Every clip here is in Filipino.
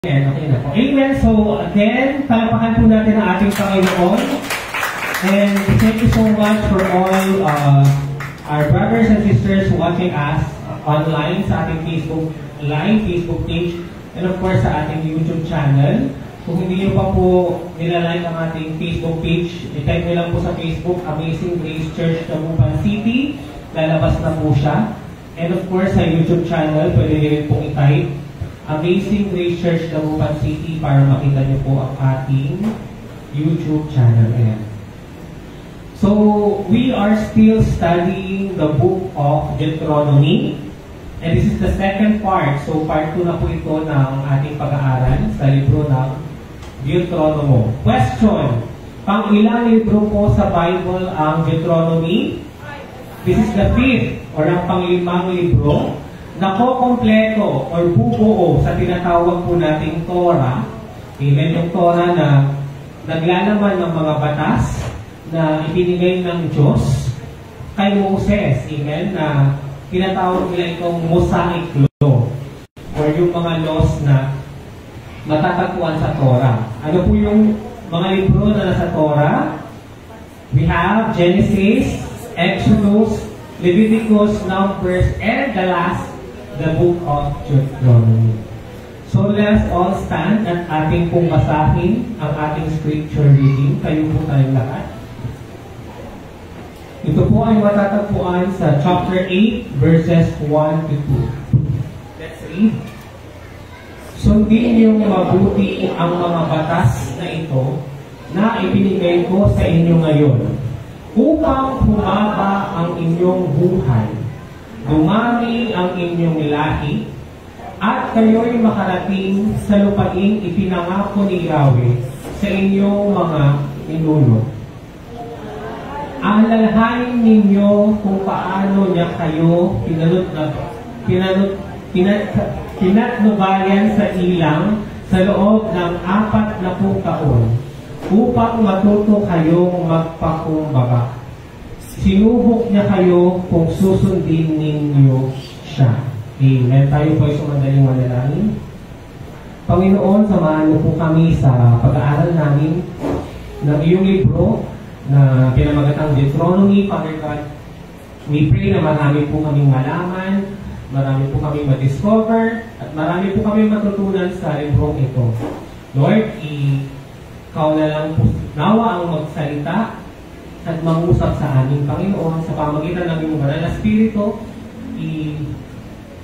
Okay na po. Amen. So again, palapakan po natin ang ating Panginoon. And thank you so much for all our brothers and sisters watching us online sa ating Facebook Live, Facebook page, and of course sa ating YouTube channel. Kung hindi nyo pa po nilalike ang ating Facebook page, i-type nyo lang po sa Facebook, Amazing Grace Church Dagupan City. Lalabas na po siya. And of course sa YouTube channel, pwede nyo rin pong i-type Amazing Grace Church Dagupan City para makita niyo po ang ating YouTube channel. Ayan. So, we are still studying the book of Deuteronomy. And this is the second part. So, part 2 na po ito ng ating pag-aaral sa libro ng Deuteronomy. Question. Pang-ilang libro po sa Bible ang Deuteronomy? This is the fifth or ang pang-limang libro nakokompleto or bubuo sa tinatawag po nating Torah. Amen. Yung Torah na naglalaman ng mga batas na ibinigay ng Diyos kay Moses. Amen. Na tinatawag nila itong Mosaic Law or yung mga laws na matatagpuan sa Torah. Ano po yung mga libro na nasa Torah? We have Genesis, Exodus, Leviticus, Numbers, and the last, the book of Deuteronomy. So let's all stand at ating pong basahin ang ating scripture reading. Kayo po tayong lahat. Ito po ay matatagpuan sa chapter 8 verses 1 to 2. Let's read. Sundin niyong mabuti ang mga batas na ito na ibinigay ko sa inyo ngayon upang humaba ang inyong buhay, dumami ang inyong lahi, at kayo'y makarating sa lupaing ipinangako ni Yahweh sa inyong mga ninuno. Alalahanin ninyo kung paano niya kayo pinatnubayan sa ilang sa loob ng 40 taon upang matuto kayong magpakumbaba. Sinubok niya kayo kung susundin ninyo siya. Amen. Tayo po ay sumandaling manalangin. Panginoon, samahan mo po kami sa pag-aaral namin ng iyong libro na pinamagatang Deuteronomy. Father God, we pray na marami po kaming malaman, marami po kaming ma-discover, at marami po kaming matutunan sa librong ito. Lord, ikaw na lang po nawa ang magsalita at mangusap sa aming Panginoon sa pamagitan ng iyong banal na Espiritu.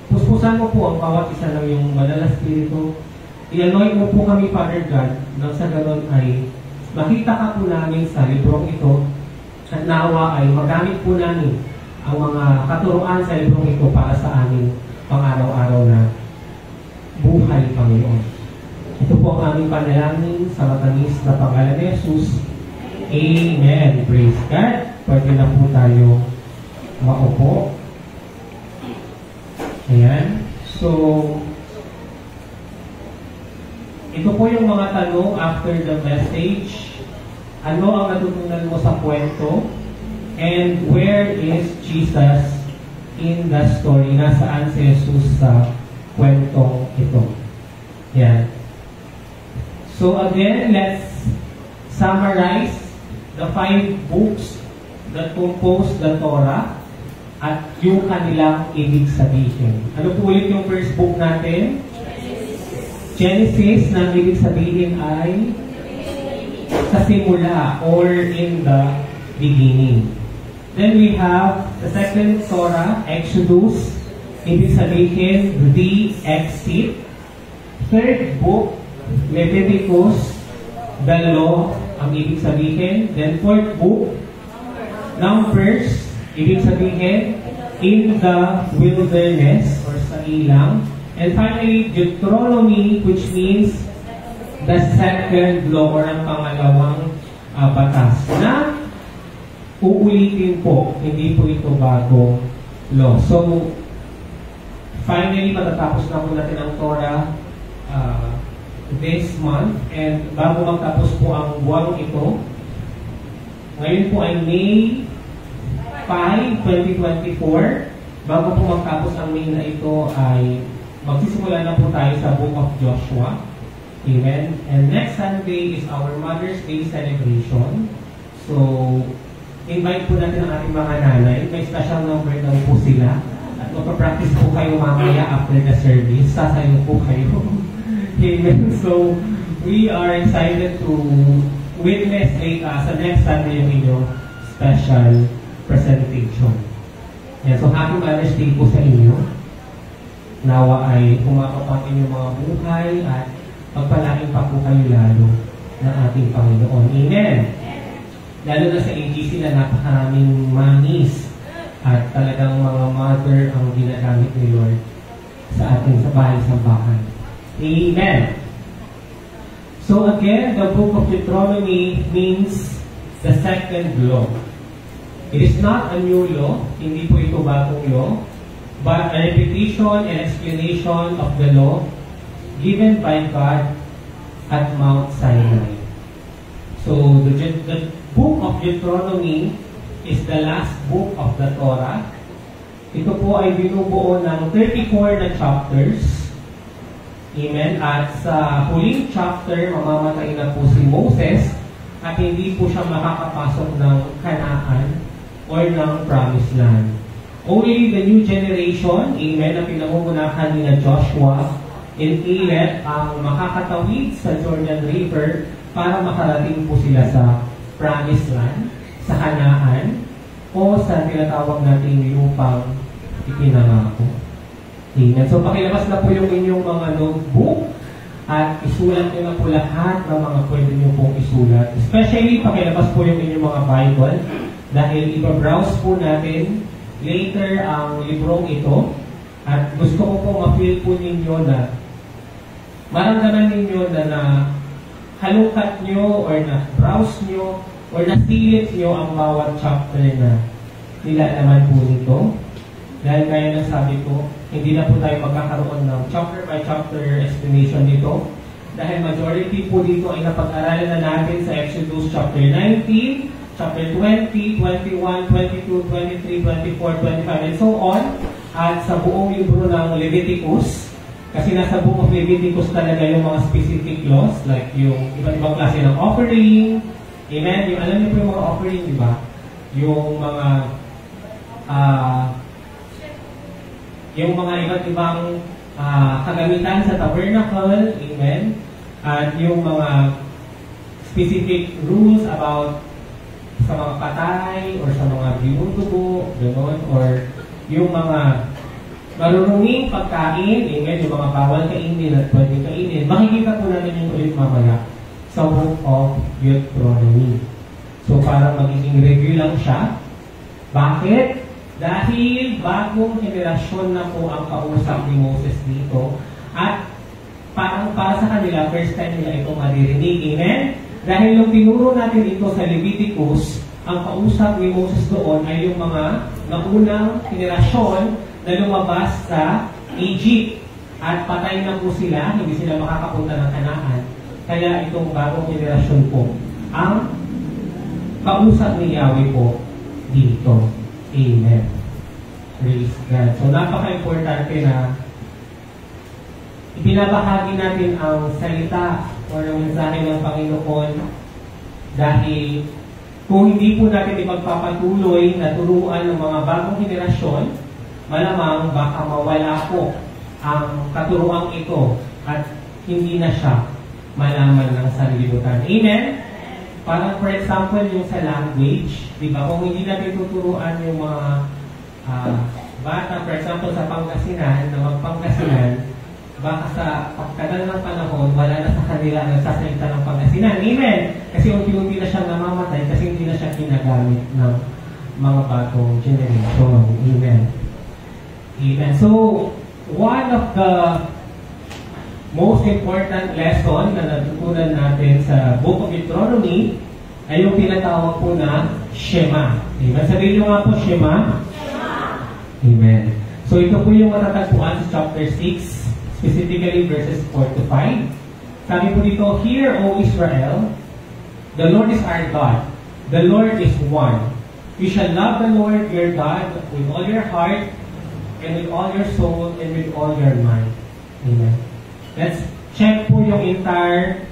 Puspusan mo po ang bawat isa ng iyong banal na Espiritu. I-anoint mo po kami, Father God, nang sa ganon ay makita ka po namin sa librong ito at nawa ay magamit po namin ang mga katuruan sa librong ito para sa aming pang-araw-araw na buhay, Panginoon. Ito po ang aming panalangin sa matamis na pangalan ni Jesus. Amen. Praise God. Pwede na po tayo maupo. Ayan. So, ito po yung mga tanong after the message. Ano ang natutunan mo sa kwento? And where is Jesus in the story? Nasaan si Jesus sa kwentong ito? Ayan. So again, let's summarize the 5 books that compose the Torah at yung kanilang ibig sabihin. Ano po ulit yung first book natin? Genesis, na ibig sabihin ay sa simula or in the beginning. Then we have the second Torah, Exodus, ibig sabihin the exit. Third book, Leviticus, the law, ang ibig sabihin. Then fourth book, Numbers, ibig sabihin in the wilderness or sa ilang. And finally, Deuteronomy, which means the second law or ang pangalawang batas na uulitin po, hindi po ito bagong law. So, finally, matatapos na po natin ang Torah this month, and bago magtapos po ang buwang ito, ngayon po ay May 5, 2024. Bago po magtapos ang May na ito ay magsisimula na po tayo sa Book of Joshua. Amen. And next Sunday is our Mother's Day celebration. So, invite po natin ang ating mga nanay. May special number daw po sila. At magpa-practice po kayo mamaya after the service. Sasayo po kayo. Amen. So, we are excited to witness sa next Sunday yung inyong special presentation. Yeah, so, happy Mother's Day po sa inyo. Nawa ay pumapapang inyong mga buhay at pagpalain pa po kayo lalo ng ating Panginoon. Amen. Lalo na sa AGC na napakaraming manis at talagang mga mother ang ginagamit ni Lord sa ating sa bahay-sambahan. Amen. So again, the book of Deuteronomy means the second law. It is not a new law, hindi po ito bagong law, but a repetition and explanation of the law given by God at Mount Sinai. So, the book of Deuteronomy is the last book of the Torah. Ito po ay binubuo ng 34 na chapters. Amen. At sa huling chapter, mamamatay na po si Moses at hindi po siya makakapasok ng Kanaan or ng Promised Land. Only the new generation, amen, na pinangungunahan ni Joshua in Caleb ang makakatawid sa Jordan River para makarating po sila sa Promised Land, sa Kanaan, o sa tinatawag nating lupang ipinangako. Amen. So pakilabas na po yung inyong mga notebook at isulat nyo na po lahat ng mga pwede nyo pong isulat. Especially pakilabas po yung inyong mga Bible dahil ibabrowse po natin later ang librong ito at gusto ko po ma-feel po ninyo na maramdaman ninyo na halungkat nyo or na browse nyo or nasilip nyo ang bawat chapter na nilalaman po nito. Dahil kaya nang sabi ko, hindi na po tayo magkakaroon ng chapter by chapter explanation nito. Dahil majority po dito ay napag-aralan na natin sa Exodus chapter 19, chapter 20, 21, 22, 23, 24, 25, and so on. At sa buong libro ng Leviticus, kasi nasa book of Leviticus talaga yung mga specific laws, like yung iba't ibang klase ng offering. Amen? Yung, alam niyo po yung mga offering, di ba? Yung mga iba't ibang kagamitan sa tabernacle. Amen? At yung mga specific rules about sa mga patay or sa mga binutubo, gano'n, or yung mga marununging pagkain, amen, yung mga bawal kainin at pwedeng kainin. Makikita po natin yung ulit mamaya sa book of Deuteronomy. So parang magiging review lang siya. Bakit? Dahil bagong henerasyon na po ang kausap ni Moses dito at parang para sa kanila, first time nila ito maririnig. Amen? Dahil nung tinuro natin ito sa Leviticus, ang kausap ni Moses doon ay yung mga naunang henerasyon na lumabas sa Egypt. At patay na po sila, hindi sila makakapunta ng Kanaan. Kaya itong bagong henerasyon po, ang kausap ni Yahweh po dito. Amen. Praise God. So napaka-importante na ipinabahagi natin ang salita o ang mensahe ng Panginoon dahil kung hindi po natin ipagpapatuloy na turuan ng mga bagong henerasyon, malamang baka mawala po ang katuruang ito at hindi na siya malaman ng sanlibutan. Amen? Parang for example, yung sa language, di ba? Kung hindi natin tuturuan yung mga bata, for example, sa Pangasinan, na magpangasinan, baka sa pagkadal ng panahon, wala na sa kanila ang nagsasalita ng Pangasinan. Amen! Kasi unti-unti na siyang namamatay kasi hindi na siya ginagamit ng mga bagong generation. Amen. Amen. So, one of the most important lesson na natutunan natin sa Book of Deuteronomy ay yung pinatawag po na Shema. Amen. Sabihin nyo nga po, Shema. Shema. Amen. So, ito po yung matatagpuan sa chapter 6, specifically verses 4 to 5. Sabi po dito, Hear, O Israel, the Lord is our God. The Lord is one. You shall love the Lord your God with all your heart, and with all your soul, and with all your mind. Amen. Let's check po yung entire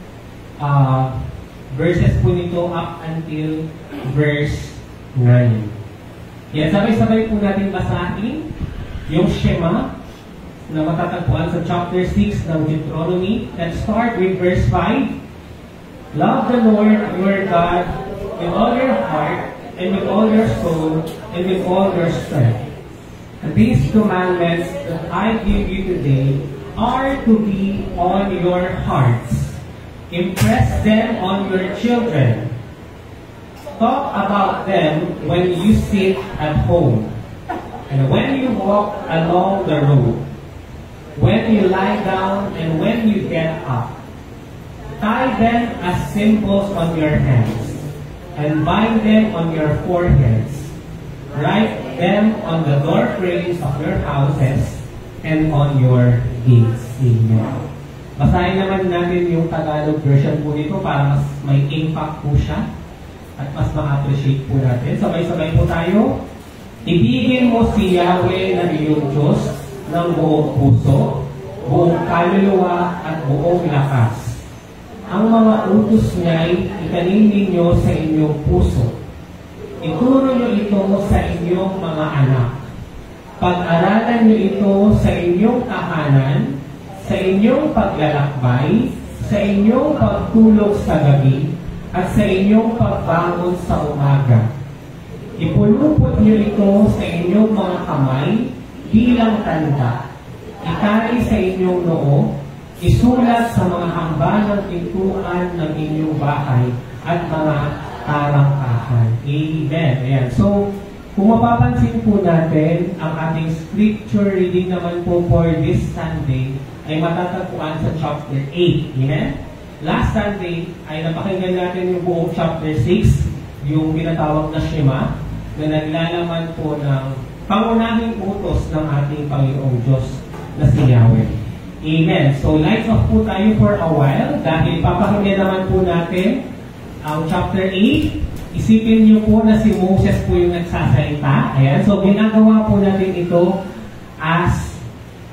verses po nito up until verse 9. Yan, sabay-sabay po natin basahin yung Shema na matatagpuan sa chapter 6 ng Deuteronomy. Let's start with verse 5. Love the Lord your God with all your heart and with all your soul and with all your strength. And these commandments that I give you today are to be on your hearts. Impress them on your children. Talk about them when you sit at home and when you walk along the road, when you lie down and when you get up. Tie them as symbols on your hands and bind them on your foreheads. Write them on the door frames of your houses and on your gates. Amen. Basahin naman natin yung Tagalog version po nito para mas may impact po siya at mas ma-appreciate po natin. Sabay-sabay po tayo. Ibigin mo si Yahweh na iyong Diyos ng buong puso, buong kaluluwa at buong lakas. Ang mga utos niya'y itanim ninyo sa inyong puso. Ituro niyo ito sa inyong mga anak. Pag-aralan niyo ito sa inyong tahanan, sa inyong paglalakbay, sa inyong pagtulog sa gabi, at sa inyong pagbangon sa umaga. Ipulupot niyo ito sa inyong mga kamay bilang tanda. Itali sa inyong noo, isulat sa mga hambalang pintuan ng inyong bahay at mga tarangkahan. Amen. Ayan. So, kung mapapansin po natin, ang ating scripture reading naman po for this Sunday ay matatagpuan sa chapter 8. Amen? Last Sunday ay napakinggan natin yung buong chapter 6, yung pinatawag na Shema, na naglalaman po ng pangunahing utos ng ating Panginoong Diyos na si Yahweh. Amen. So, lights off po tayo for a while dahil papakinggan naman po natin ang chapter 8. Isipin niyo po na si Moses po yung nagsasalita. Ayan. So, ginagawa po natin ito as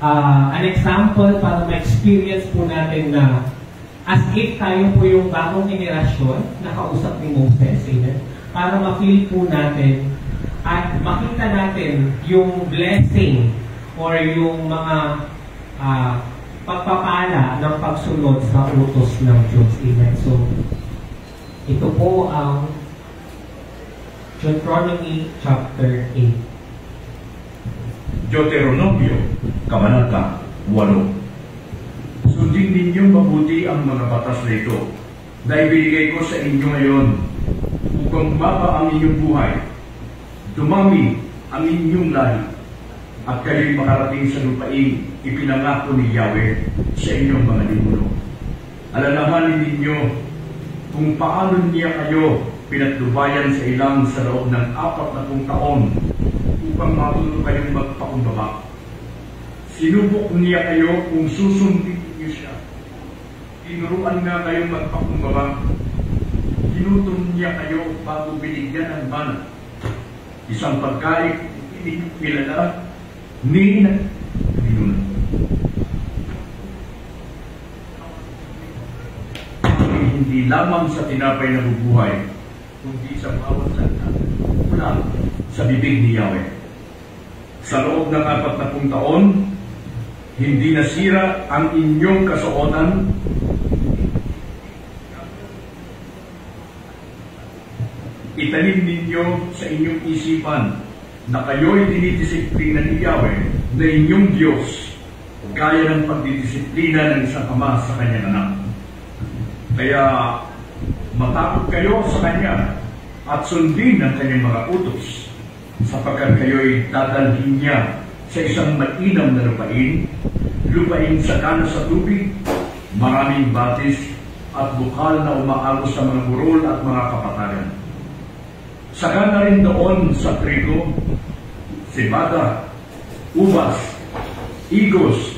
an example para ma-experience po natin na as if tayo po yung bagong henerasyon na kausap ni Moses. Amen. Para ma-feel po natin at makita natin yung blessing or yung mga pagpapala ng pagsunod sa utos ng Diyos. Amen. So, ito po ang Deuteronomy chapter 8. Deuteronomio, Kabanata 8. Sundin ninyong mabuti ang mga batas na ito na ibinigay ko sa inyo ngayon upang baba ang inyong buhay, dumami ang inyong lahi, at kayo'y makarating sa lupain ipinangako ni Yahweh sa inyong mga ninuno. Alalahanin ninyo kung paano niya kayo pinatlubayan sa ilang sa loob ng 40 taon upang matuto kayong magpakumbaba. Sinubok niya kayo kung susundin niyo siya. Tinuruan nga kayong magpakumbaba. Ginutom niya kayo bago binigyan ng mana. Isang pagkain kilala ni ninuno. Hindi lamang sa tinapay na bubuhay, kundi sa bawat salita mula sa bibig ni Yahweh. Sa loob ng 40 taon, hindi nasira ang inyong kasuotan, itanim ninyo sa inyong isipan na kayo'y dinidisiplina ni Yahweh na inyong Diyos, gaya ng pagdidisiplina ng isang ama sa kanyang anak. Kaya matakot kayo sa Kanya at sundin ang Kanyang mga utos, sapagkat kayo'y dadalhin niya sa isang mainam na lupain sagana sa tubig, maraming batis, at bukal na umaagos sa mga burol at mga kapatagan. Sagana rin doon sa trigo, sibada, ubas, igos,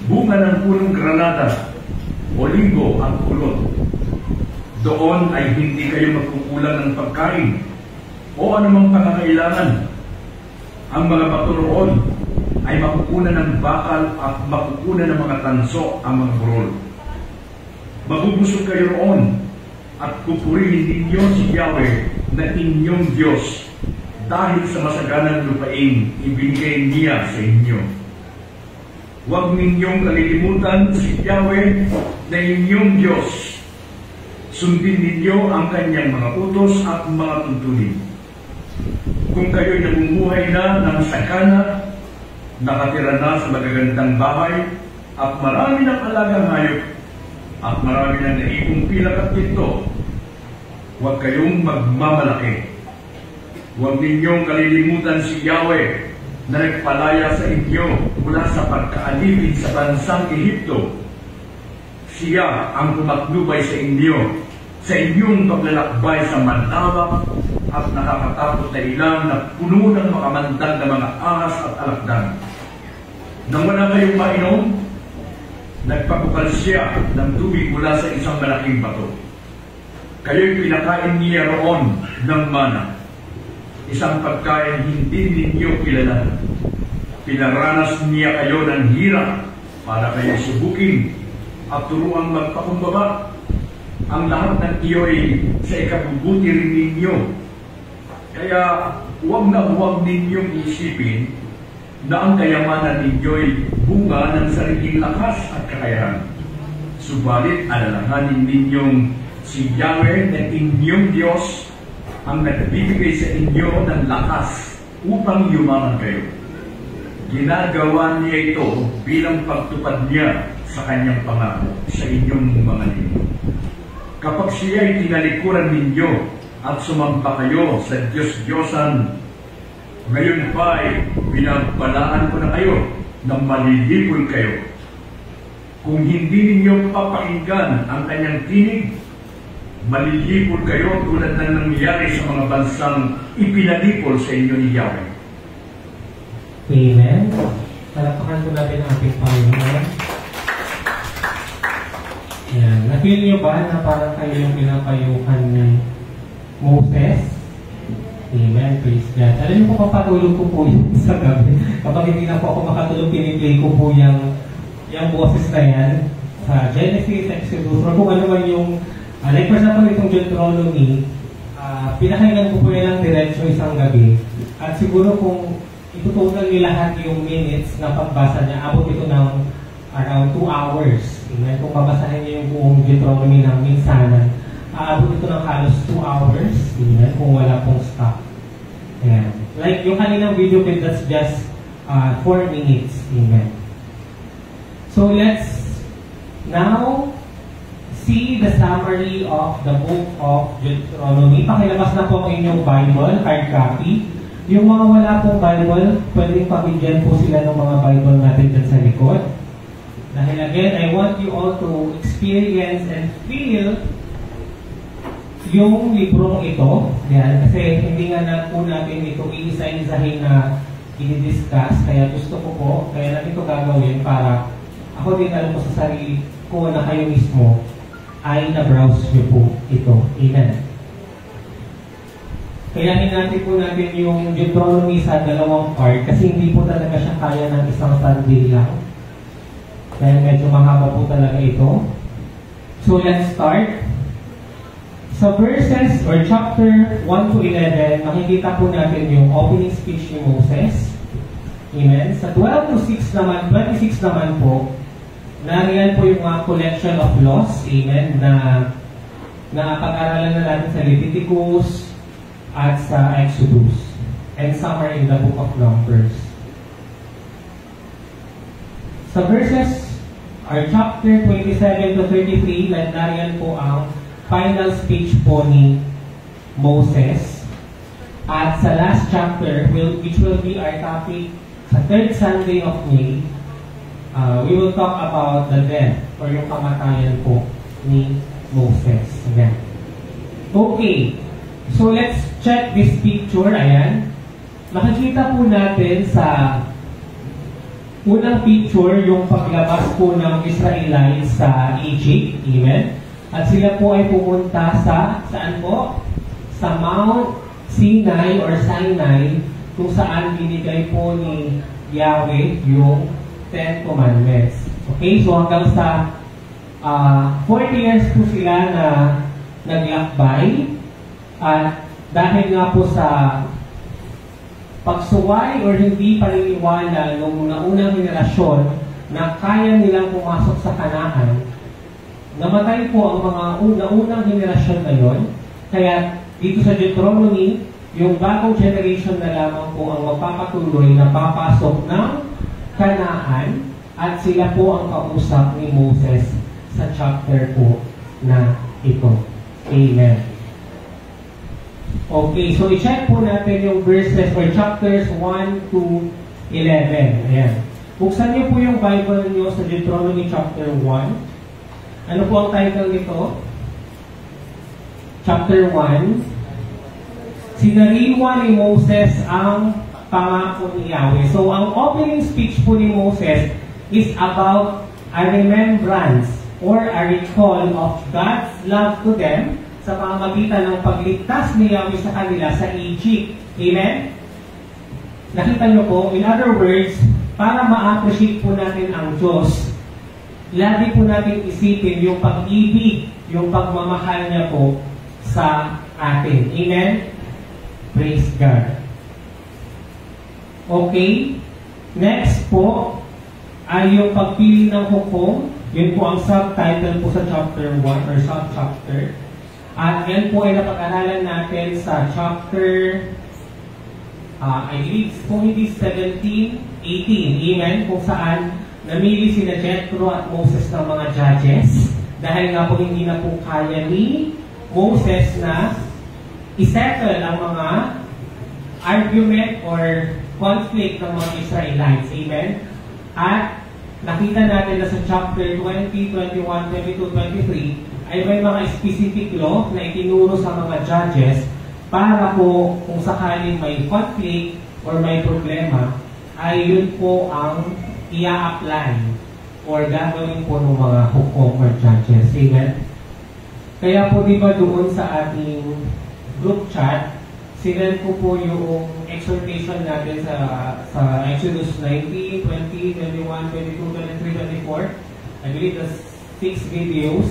bunga ng punong granada, olibo at kulot. Doon ay hindi kayo magkukulang ng pagkain o anumang pangangailangan. Ang mga bato roon ay makukunan ng bakal at makukunan ng mga tanso ang mga burol. Mabubusog kayo roon at pupurihin ninyo si Yahweh na inyong Diyos dahil sa masaganang lupaing ibinigay niya sa inyo. Huwag ninyong kalilimutan si Yahweh na inyong Diyos. Sundin ninyo ang kanyang mga utos at mga tuntunin. Kung kayo'y namumuhay na ng sakana, nakatira na sa magagandang bahay, at marami ng alagang hayop, at marami ng naipong pilak at pinto, huwag kayong magmamalaki. Huwag ninyong kalilimutan si Yahweh na nagpalaya sa inyo mula sa pagkaalipin sa bansang Ehipto. Siya ang tumatnubay sa inyo sa inyong paglalakbay sa malawak at nakakatakot na ilang na puno ng makamandag na mga ahas at alakdan. Nang wala kayong mainom, nagpapukal siya ng tubig mula sa isang malaking bato. Kayo'y pinakain niya roon ng mana, isang pagkain hindi ninyo kilala. Pinaranas niya kayo ng hirap para kayo subukin at turuang magpakumbaba. Ang lahat ng iyo'y sa ikabubuti rin ninyo. Kaya huwag na huwag ninyong isipin na ang kayamanan ninyo'y bunga ng sariling lakas at kakayahan. Subalit alalahanin ninyong si Yahweh na inyong Diyos ang nagbibigay sa inyo ng lakas upang yumaman kayo. Ginagawa niya ito bilang pagtupad niya sa kanyang pangako sa inyong mga ninyo. Kapag siya'y tinalikuran ninyo at sumamba kayo sa Diyos-Diyosan, ngayon pa'y pinagpalaan ko na kayo na malilipol kayo. Kung hindi ninyo papakinggan ang kanyang tinig, malilipol kayo tulad ng nangyari sa mga bansang ipinalipol sa inyo ni Yahweh. Amen. Palapakan po natin ang ating Panginoon. Yan. Na-feel niyo ba na parang kayo yung pinapayuhan ni Moses? Amen. Praise God. Alam niyo po, papatulog ko po yun sa gabi. Kapag hindi na po ako makatulog, piniplay ko po yung boses na yan sa Genesis, Exodus, or kung ano man yung like for example, itong Deuteronomy, pinakinggan ko po yan ng diretsyo isang gabi. At siguro kung itutunan niyo lahat yung minutes na pagbasa niya, abot ito ng around 2 hours. Amen. Kung babasahin niyo yung buong Deuteronomy ng minsanan, aabot ito ng halos 2 hours. Amen. Kung wala pong stop. Ayan. Like yung kaninang video clip, that's just 4 minutes. Amen. So let's now see the summary of the book of Deuteronomy. Pakilabas na po ang inyong Bible, hard copy. Yung mga wala pong Bible, pwedeng pabigyan po sila ng mga Bible natin dyan sa likod. Dahil again, I want you all to experience and feel yung librong ito. Yan, kasi hindi nga na po natin ito iisa-isahin na i-discuss. Kaya gusto ko po, kaya natin ito gagawin para ako din alam ko sa sarili ko na kayo mismo ay na-browse nyo po ito. Amen. Kaya hinati po natin yung Deuteronomy sa 2 part kasi hindi po talaga siya kaya ng isang Sunday lang. Kaya medyo mahaba po talaga ito. So let's start. Sa verses or chapter 1 to 11, makikita po natin yung opening speech ni Moses. Amen. Sa 12 to 6 naman, 26 naman po, nariyan po yung mga collection of laws, amen, na pag-aralan na natin sa Leviticus at sa Exodus. And some are in the book of Numbers. Sa verses, or chapter 27 to 33, nariyan po ang final speech po ni Moses. At sa last chapter, which will be our topic sa 3rd Sunday of May, we will talk about the death or yung kamatayan po ni Moses. Again. Okay. So let's check this picture. Ayan. Makikita po natin sa unang picture yung paglabas po ng Israelites sa Egypt. Amen. At sila po ay pumunta sa, saan po? Sa Mount Sinai or Sinai, kung saan binigay po ni Yahweh yung 10 Commandments. Okay, so hanggang sa 40 years po sila na naglakbay at dahil nga po sa pagsuway or hindi paniniwala ng naunang henerasyon na kaya nilang pumasok sa Kanaan, namatay po ang mga naunang henerasyon na yon. Kaya dito sa Deuteronomy, yung bagong generation na lamang po ang magpapatuloy na papasok ng Kanaan at sila po ang kausap ni Moses sa chapter po na ito. Amen. Okay, so i-check po natin yung verses or chapters 1 to 11. Ayan. Buksan niyo po yung Bible niyo sa Deuteronomy chapter 1. Ano po ang title nito? Chapter 1. Sinariwa ni Moses ang pangako ni Yahweh. So, ang opening speech po ni Moses is about a remembrance or a recall of God's love to them sa pamamagitan ng pagligtas ni Yahweh sa kanila sa Egypt. Amen? Nakita niyo po, in other words, para ma-appreciate po natin ang Diyos, lagi po natin isipin yung pag-ibig, yung pagmamahal niya po sa atin. Amen? Praise God. Okay. Next po ay yung pagpili ng hukom. Yun po ang subtitle po sa chapter 1 or sub-chapter. At yan po ay napag-aralan natin sa chapter I believe kung hindi 17, 18. Amen? Kung saan namili sina Jethro at Moses ng mga judges dahil nga po hindi na po kaya ni Moses na isettle ang mga argument or conflict ng mga Israelites. Amen? At nakita natin na sa chapter 20, 21, 22, 23 ay may mga specific law na itinuro sa mga judges para po kung sakaling may conflict or may problema ay yun po ang ia-apply or gagawin po ng mga hukom or judges. Amen? Kaya po di ba doon sa ating group chat, sinend ko po yung exhortation natin sa Exodus 19, 20, 21, 22, 23, 24. I believe the 6 videos.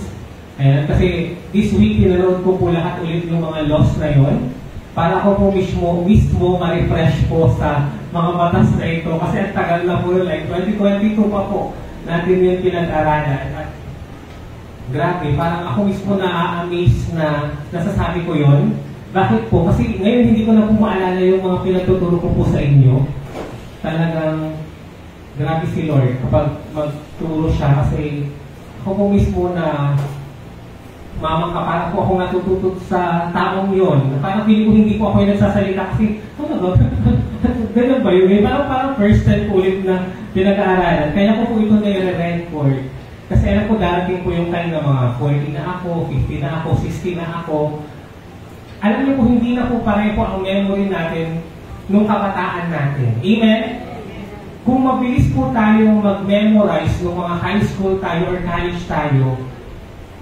Ayan, kasi this week pinanood ko po lahat ulit yung mga laws na yon para ko po mismo ma-refresh po sa mga batas na ito. Kasi ang tagal na po, like 2022 pa po natin yung pinag-aralan. At grabe, parang ako mismo na-amaze na nasasabi ko yon. Bakit po? Kasi ngayon hindi ko na po maalala yung mga pinagtuturo ko po sa inyo. Talagang grabe si Lord kapag magturo siya kasi ako po mismo na parang po ako natututot sa taong yon. Parang feeling ko hindi po ako yung nagsasalita kasi ano ba? Ganun ba yun? Parang first time po ulit na pinag-aaralan. Kaya ko po ito na-record. Kasi alam ko darating po yung time na mga 40 na ako, 50 na ako, 60 na ako. Alam niyo po, hindi na po pareho ang memory natin nung kabataan natin. Amen? Kung mabilis po tayong mag-memorize nung mga high school tayo or college tayo,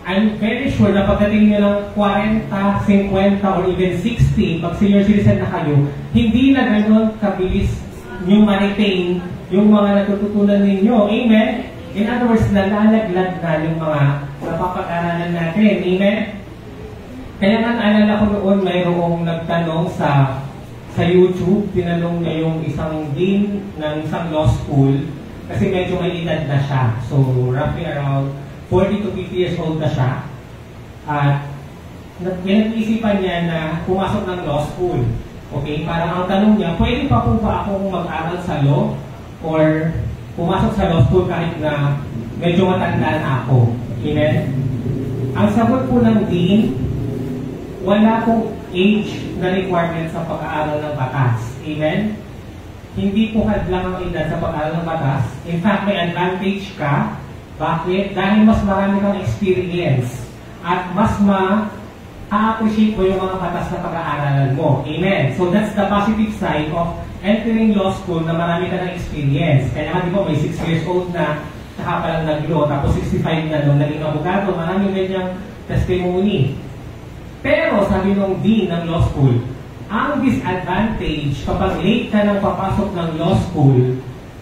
I'm very sure na pagdating nyo ng 40, 50, or even 60, pag senior citizen na kayo, hindi na gano'n kabilis nyo ma-retain yung mga natututunan ninyo. Amen? In other words, nalalaglag na yung mga napapag-aralan natin. Amen? Kaya nga naalala ko noon, mayroong nagtanong sa YouTube, tinanong niya yung isang dean ng isang law school kasi medyo may edad na siya. So, roughly around 40 to 50 years old na siya. At pinag-iisipan niya na pumasok ng law school. Okay? Parang ang tanong niya, pwede pa po ba akong mag-aral sa law or pumasok sa law school kahit na medyo matanda na ako? Amen? Ang sagot po ng dean, wala pong age na requirement sa pag-aaral ng batas. Amen? Hindi po hadlang ang edad sa pag-aaral ng batas. In fact, may advantage ka. Bakit? Dahil mas marami kang experience at mas ma-appreciate mo yung mga batas na pag-aaralan mo. Amen? So that's the positive side of entering law school na marami ka ng experience. Kaya nga di ba may 6 years old na saka palang nag-law, tapos 65 na nung naging abogado, maraming ganyang testimony. Pero sabi nung dean ng law school, ang disadvantage kapag late ka nang papasok ng law school,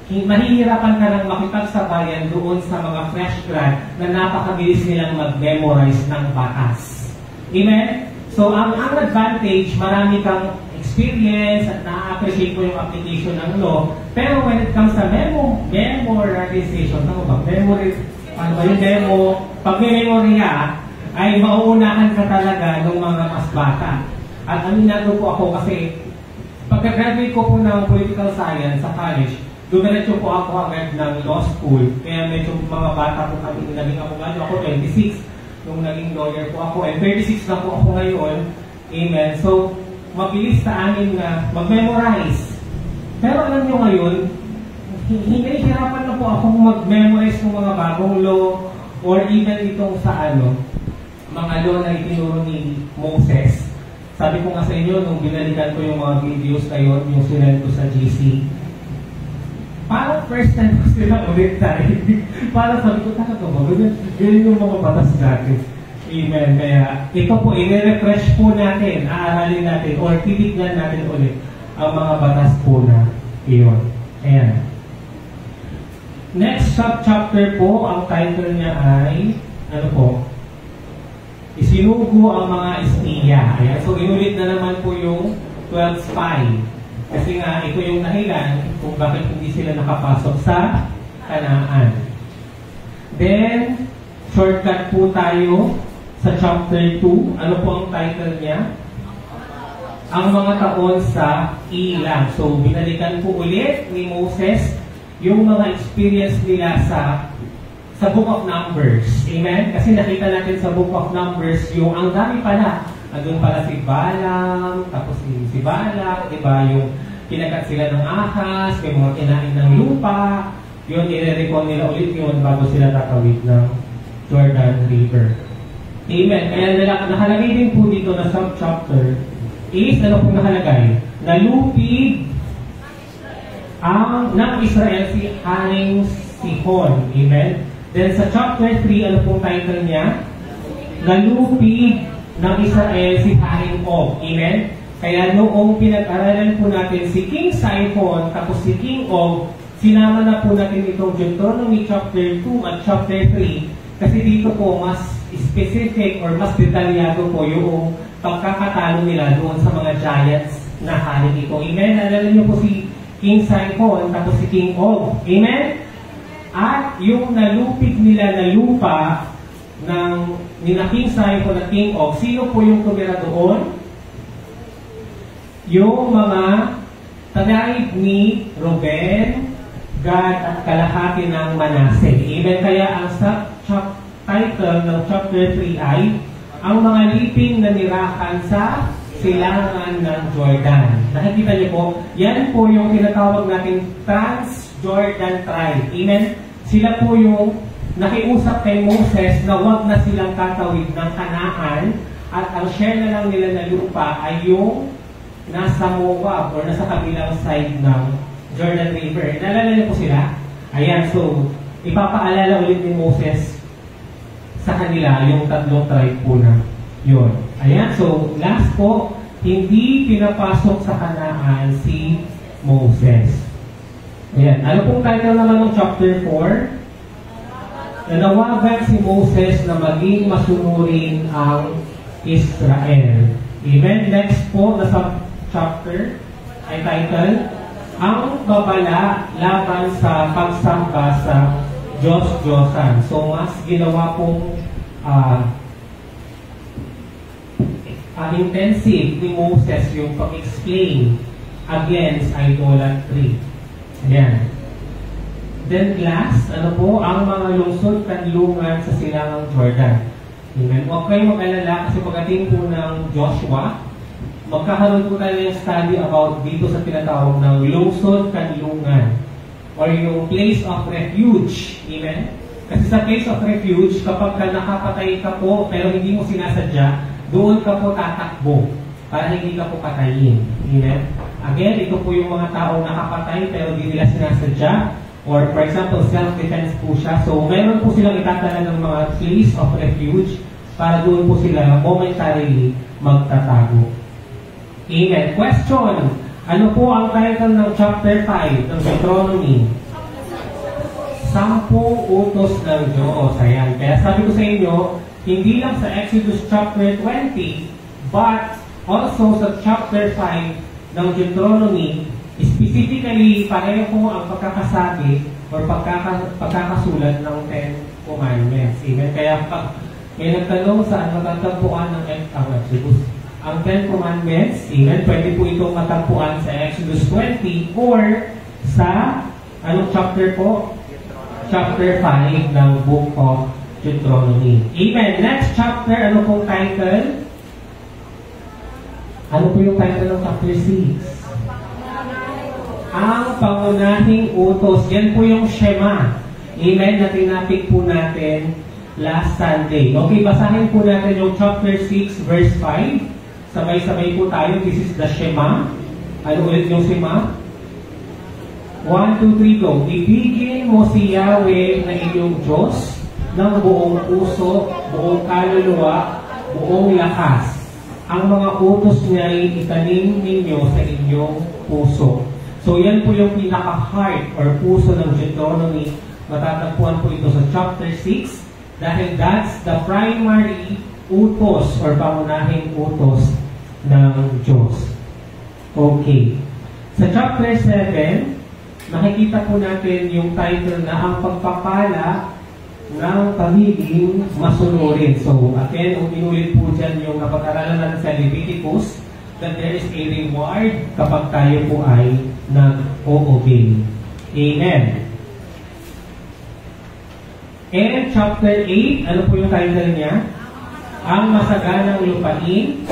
mahihirapan ka nang makipagsabayan doon sa mga fresh grad na napakabilis nilang mag-memorize ng batas. Amen? So, ang advantage, marami kang experience at na-appreciate mo yung application ng law. Pero when it comes sa memorization, tama ba? Pag may memorya, ay mauunahan ka talaga ng mga mas bata. At aminado po ako kasi pagka-graduate ko po ng political science sa college, dumiretso po ako agad ng law school. Kaya medyo mga bata po kami, naging abogado ako, 26. Nung naging lawyer po ako, and 36 na po ako ngayon. Amen. So, mabilis sa amin na mag-memorize. Pero alam nyo ngayon, hinahirapan na po akong mag-memorize ng mga bagong law or even itong sa mga law na itinuro ni Moses. Sabi ko nga sa inyo, nung binalikan ko yung mga videos na yun, yung sinend ko sa GC, parang first time ko sila ulit tayo. Parang sabi ko, talaga ba? Ganyan yung mga batas natin. Amen. Kaya ito po, i-refresh po natin, aaralin natin, or titignan natin ulit ang mga batas po na iyon. Ayan. Next chapter po, ang title niya ay, Isinugo ang mga espiya. Ayan. So, inulit na naman po yung 12 spy. Kasi nga, ito yung dahilan kung bakit hindi sila nakapasok sa Kanaan. Then, shortcut po tayo sa chapter 2. Ano po ang title niya? Ang mga taon sa ilang. So, binalikan po ulit ni Moses yung mga experience nila sa Book of Numbers. Amen? Kasi nakita natin sa Book of Numbers yung ang dami pala. Andun pala si Balaam, tapos si Balak, diba? Yung kinagat sila ng ahas, may mga kinain ng lupa, yun, i-recall nila ulit yun bago sila tatawid ng Jordan River. Amen. Kaya nakalagay din po dito na sub-chapter is, ano po nakalagay? Nalupig ng Israel si Haring Sihon. Amen. Then sa chapter 3, ano pong title niya? Nalupig ng Israel si Haring Og. Amen? Kaya noong pinag-aralan po natin si King Sihon tapos si King Og, sinama na po natin itong Deuteronomy chapter 2 at chapter 3 kasi dito po mas specific or mas detalyado po yung pagkakatalo nila doon sa mga giants na haring ito. Amen? Naalala niyo po si King Sihon tapos si King Og. Amen? At yung nalupig nila na lupa ng nina King Sihon at King Og, sino po yung tumira doon? Yung mga tribe ni Reuben, Gad at kalahati ng Manase. Amen. Kaya ang title ng chapter 3 ay ang mga liping na nirahan sa silangan ng Jordan. Nakikita niyo po, yan po yung tinatawag natin Trans-Jordan tribe. Amen. Sila po yung nakiusap kay Moses na wag na silang tatawid ng Kanaan at ang share na lang nila na lupa ay yung nasa Moab or nasa kabilang side ng Jordan River. Naalala niyo po sila? Ayan, so ipapaalala ulit ni Moses sa kanila yung tatlong tribe po na yun. Ayan, so last po, hindi pinapasok sa Kanaan si Moses. Ayan, ano pong title naman ng chapter 4? Nanawagan si Moses na maging masunurin ang Israel. Amen. Next po na chapter ay title, Ang Babala Laban sa Pagsamba sa Diyos-Diyosan. So, mas ginawa pong intensive ni Moses yung pag-explain against idolatry. Ayan. Then last, ano po, ang mga lungsod kanlungan sa silangang Jordan. Amen. Huwag kayong mag-alala kasi pagdating po ng Joshua, magkakaroon po tayo ng study about dito sa tinatawag ng lungsod kanlungan or yung place of refuge. Amen. Kasi sa place of refuge, kapag nakapatay ka po pero hindi mo sinasadya, doon ka po tatakbo para hindi ka po patayin. Amen. Again, ito po yung mga taong nakapatay pero hindi nila sinasadya. Or for example, self-defense po siya. So, meron po silang itatala ng mga place of refuge para doon po sila momentarily magtatago. Amen. Question. Ano po ang title ng chapter 5 ng Deuteronomy? 10 utos ng Diyos. Ayan. Kaya sabi ko sa inyo, hindi lang sa Exodus chapter 20, but also sa chapter 5 ng Deuteronomy, specifically, pareho po ang pagkakasabi or pagkakasulat ng 10 Commandments. Amen. Kaya pag may nagtanong saan matatagpuan ng Exodus, ang 10 Commandments, amen, pwede po itong matagpuan sa Exodus 20 or sa, anong chapter po? Chapter 5 ng Book of Deuteronomy. Amen. Next chapter, ano pong title? Ano po yung title ng chapter 6? Ang pangunahing utos. Yan po yung Shema. Amen. Na tinapik po natin last Sunday. Okay, basahin po natin yung chapter 6 verse 5. Sabay-sabay po tayo. This is the Shema. Ano ulit yung Shema? 1, 2, 3, go. Ibigin mo si Yahweh na inyong Diyos ng buong puso, buong kaluluwa, buong lakas. Ang mga utos niya ay itanim ninyo sa inyong puso. So yan po yung pinaka-heart or puso ng Deuteronomy. Matatagpuan po ito sa chapter 6 dahil that's the primary utos or pangunahing utos ng Diyos. Okay. Sa chapter 7, makikita po natin yung title na ang pagpapala ng pagiging masunurin. So, again, inulit po dyan yung napag-aralan natin sa Leviticus that there is a reward kapag tayo po ay nag-o-obey. Amen. And chapter 8, ano po yung title niya? Ang masaganang lupain.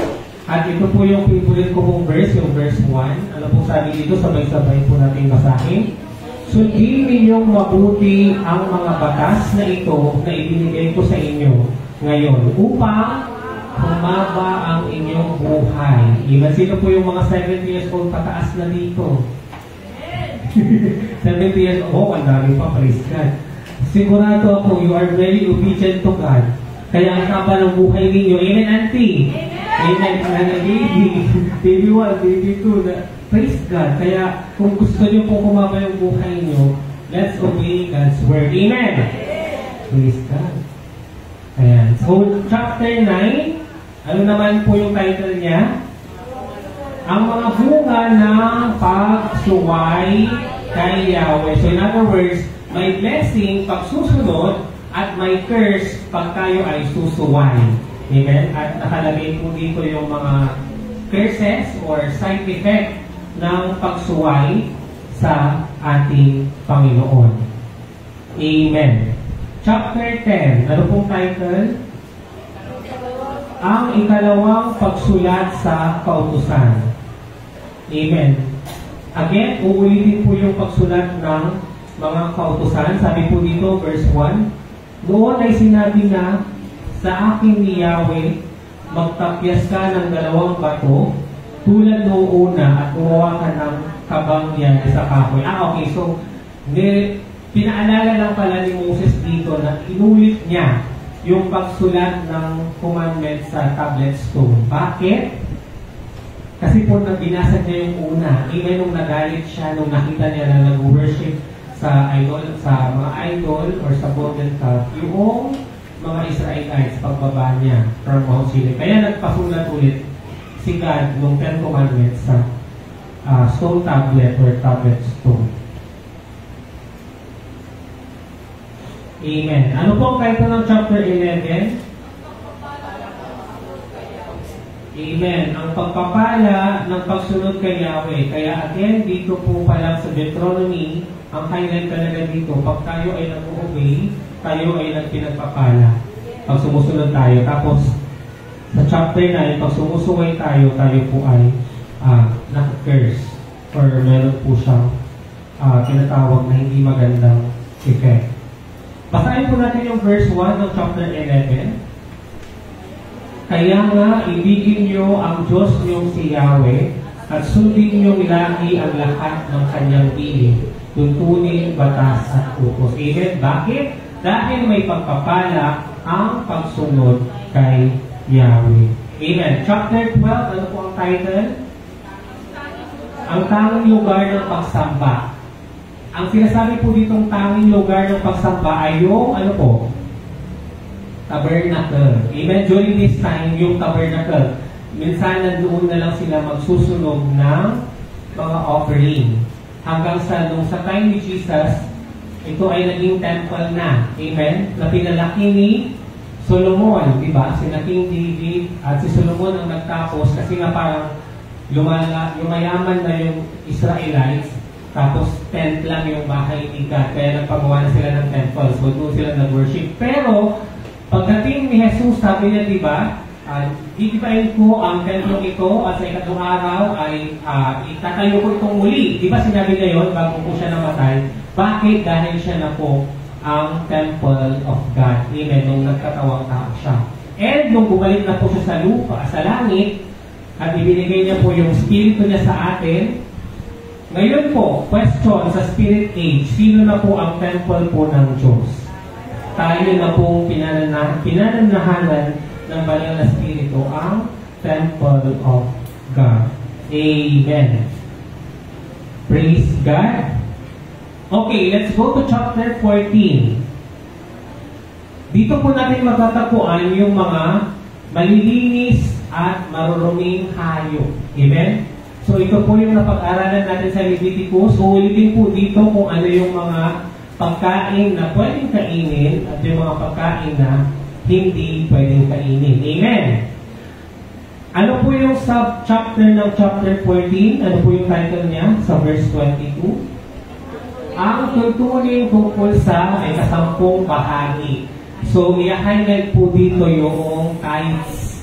At ito po yung favorite ko pong verse, yung verse 1. Ano pong sabi dito? Sabay-sabay po natin basahin. Sundin ninyong mabuti ang mga batas na ito na ibinigay ko sa inyo ngayon upang humaba ang inyong buhay. Iba sino po yung mga 70 years old pataas na dito? 70 years old, ang dami pa, praise God. Sigurado ako, you are very obedient to God. Kaya ang haba ng buhay ninyo. Amen, auntie? Amen. Baby 1, baby 2. Praise God. Kaya kung gusto nyo pong kumaba yung buhay nyo, let's obey God's word. Amen. Praise God. Ayan. So, chapter 9, ano naman po yung title niya? Ang mga bunga ng pagsuway kay Yahweh. So, in other words, may blessing pag susunod at may curse pag tayo ay susuway. Amen? At nakalagay po dito yung mga curses or side effect ng pagsuway sa ating Panginoon. Amen. Chapter 10. Ano pong title? Ang ikalawang pagsulat sa kautusan. Amen. Again, uulitin po yung pagsulat ng mga kautusan. Sabi po dito, verse 1, noon ay sinabi na sa akin ni Yahweh, magtapyas ka ng 2 bato tulad noong una at gumawa ka ng kabangyan sa kahoy. Okay. So, pinaalala lang pala ni Moses dito na inulit niya yung pagsulat ng commandment sa tablet stone. Bakit? Kasi po nang binasa niya yung una, even nung nagalit siya, nung nakita niya na nag-worship sa idol, sa mga idol or sa golden calf, yung mga Israelites pagbaba niya from Mount Sinai. Kaya nagpasulat ulit si God nung 10 Commandments sa stone tablet or tablet stone. Amen. Ano po ang title ng chapter 11? Amen. Ang pagpapala ng pagsunod kay Yahweh. Kaya again, dito po pala sa Deuteronomy, ang highlight talaga dito, pag tayo ay nag-obey, tayo ay nagpinagpapala. Pag sumusunod tayo. Tapos, sa chapter 9, pag sumusuway tayo, tayo po ay naka-curse. Or meron po siyang tinatawag na hindi magandang effect. Basahin po natin yung verse 1 ng chapter 11. Kaya nga, ibigin nyo ang Diyos niyong si Yahweh at sundin niyong lagi ang lahat ng kanyang piling, tuntunin, batas at utos. Amen? Bakit? Dahil may pagpapala ang pagsunod kay Yahweh. Amen. Chapter 12, ano po ang title? Ang tanging lugar ng pagsamba. ang sinasabi po ditong tanging lugar ng pagsamba ay yung, ano po? Tabernacle. Amen? During this time, yung tabernacle, minsan nandoon na lang sila magsusunog ng mga offering. Hanggang sa, nung sa time ni Jesus, ito ay naging temple na. Amen? Na pinalaki ni Solomon, di ba? Si King David at si Solomon ang nagtapos kasi nga parang lumayaman na yung Israelites, tapos tent lang yung bahay ni God, kaya nagpagawa na sila ng temple, so doon sila nag-worship. Pero pagdating ni Jesus, sabi niya, di ba, iibahin ko ang templong ito at sa ikatlong araw ay itatayo ko itong muli. Di ba sinabi niya yun bago po siya namatay? Bakit? Dahil siya na po ang temple of God. Amen. Nung nagkatawang tao siya. And nung bumalik na po siya sa lupa, sa langit, at ibinigay niya po yung spirito niya sa atin, ngayon po, question sa spirit age, sino na po ang temple po ng Diyos? Tayo na po pinananahanan ng banal na spirito, ang temple of God. Amen. Praise God. Okay, let's go to chapter 14. Dito po natin matatagpuan yung mga malilinis at maruruming hayop. Amen? So ito po yung napag-aralan natin sa Leviticus. So ulitin po dito kung ano yung mga pagkain na pwedeng kainin at yung mga pagkain na hindi pwedeng kainin. Amen? Ano po yung sub-chapter ng chapter 14? Ano po yung title niya sa verse 22? Ang tutunin tungkol sa ay kasampung bahagi. So, i-highlight po dito yung tithes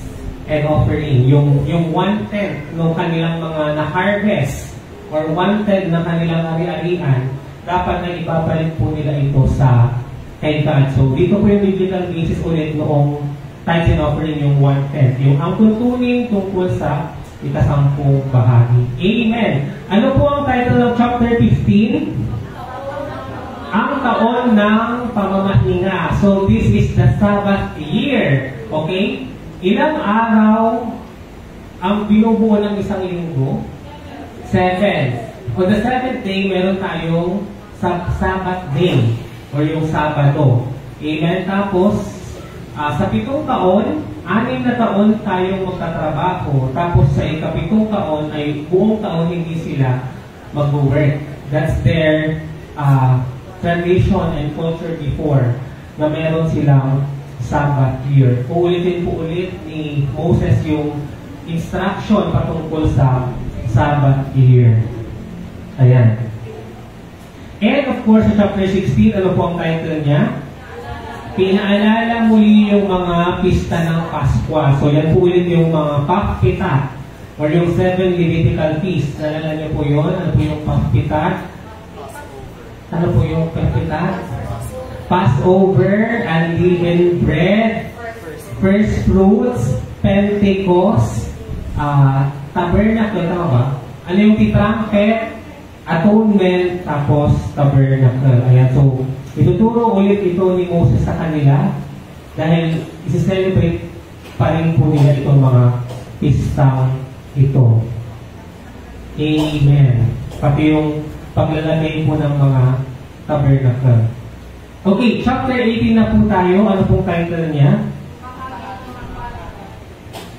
and offering. Yung 1/10 ng kanilang mga na-harvest or 1/10 ng kanilang ari-arian, dapat na ibabalik po nila ito sa kay God. So, dito po yung biblical basis ulit noong tithes and offering, yung 1/10. Yung ang tutunin tungkol sa ikasampung bahagi. Amen. Ano po ang title ng chapter 15? Ang taon ng pamamahinga. So, this is the Sabbath year. Okay? Ilang araw ang binubuo ng isang linggo? 7. On the 7th day, meron tayong Sabbath day or yung Sabado. Amen? Tapos, sa 7 taon, 6 na taon tayong magtatrabaho. Tapos sa ika-7 taon ay buong taon hindi sila mag-work. That's their tradition and culture before na meron silang Sabbath year. Uulitin po ulit ni Moses yung instruction patungkol sa Sabbath year. Ayan. And of course, sa chapter 16, ano po ang title niya? Pinaalala muli yung mga pista ng Paskwa. So yan po ulit yung mga Pakpita or yung 7 Levitical feasts. Nalala niyo po yun? Ano po yung Pakpita? Ano po yung Pakpita? Passover, unleavened bread, first fruits, Pentecost, tabernacle, tama ba? Ano yung titrumpet, atonement, tapos tabernacle. Ayan, so ituturo ulit ito ni Moses sa kanila dahil isi-celebrate pa rin po nila itong mga pistang ito. Amen. Pati yung paglalagay po ng mga tabernacle. Okay, chapter 18 na po tayo. Ano pong title niya?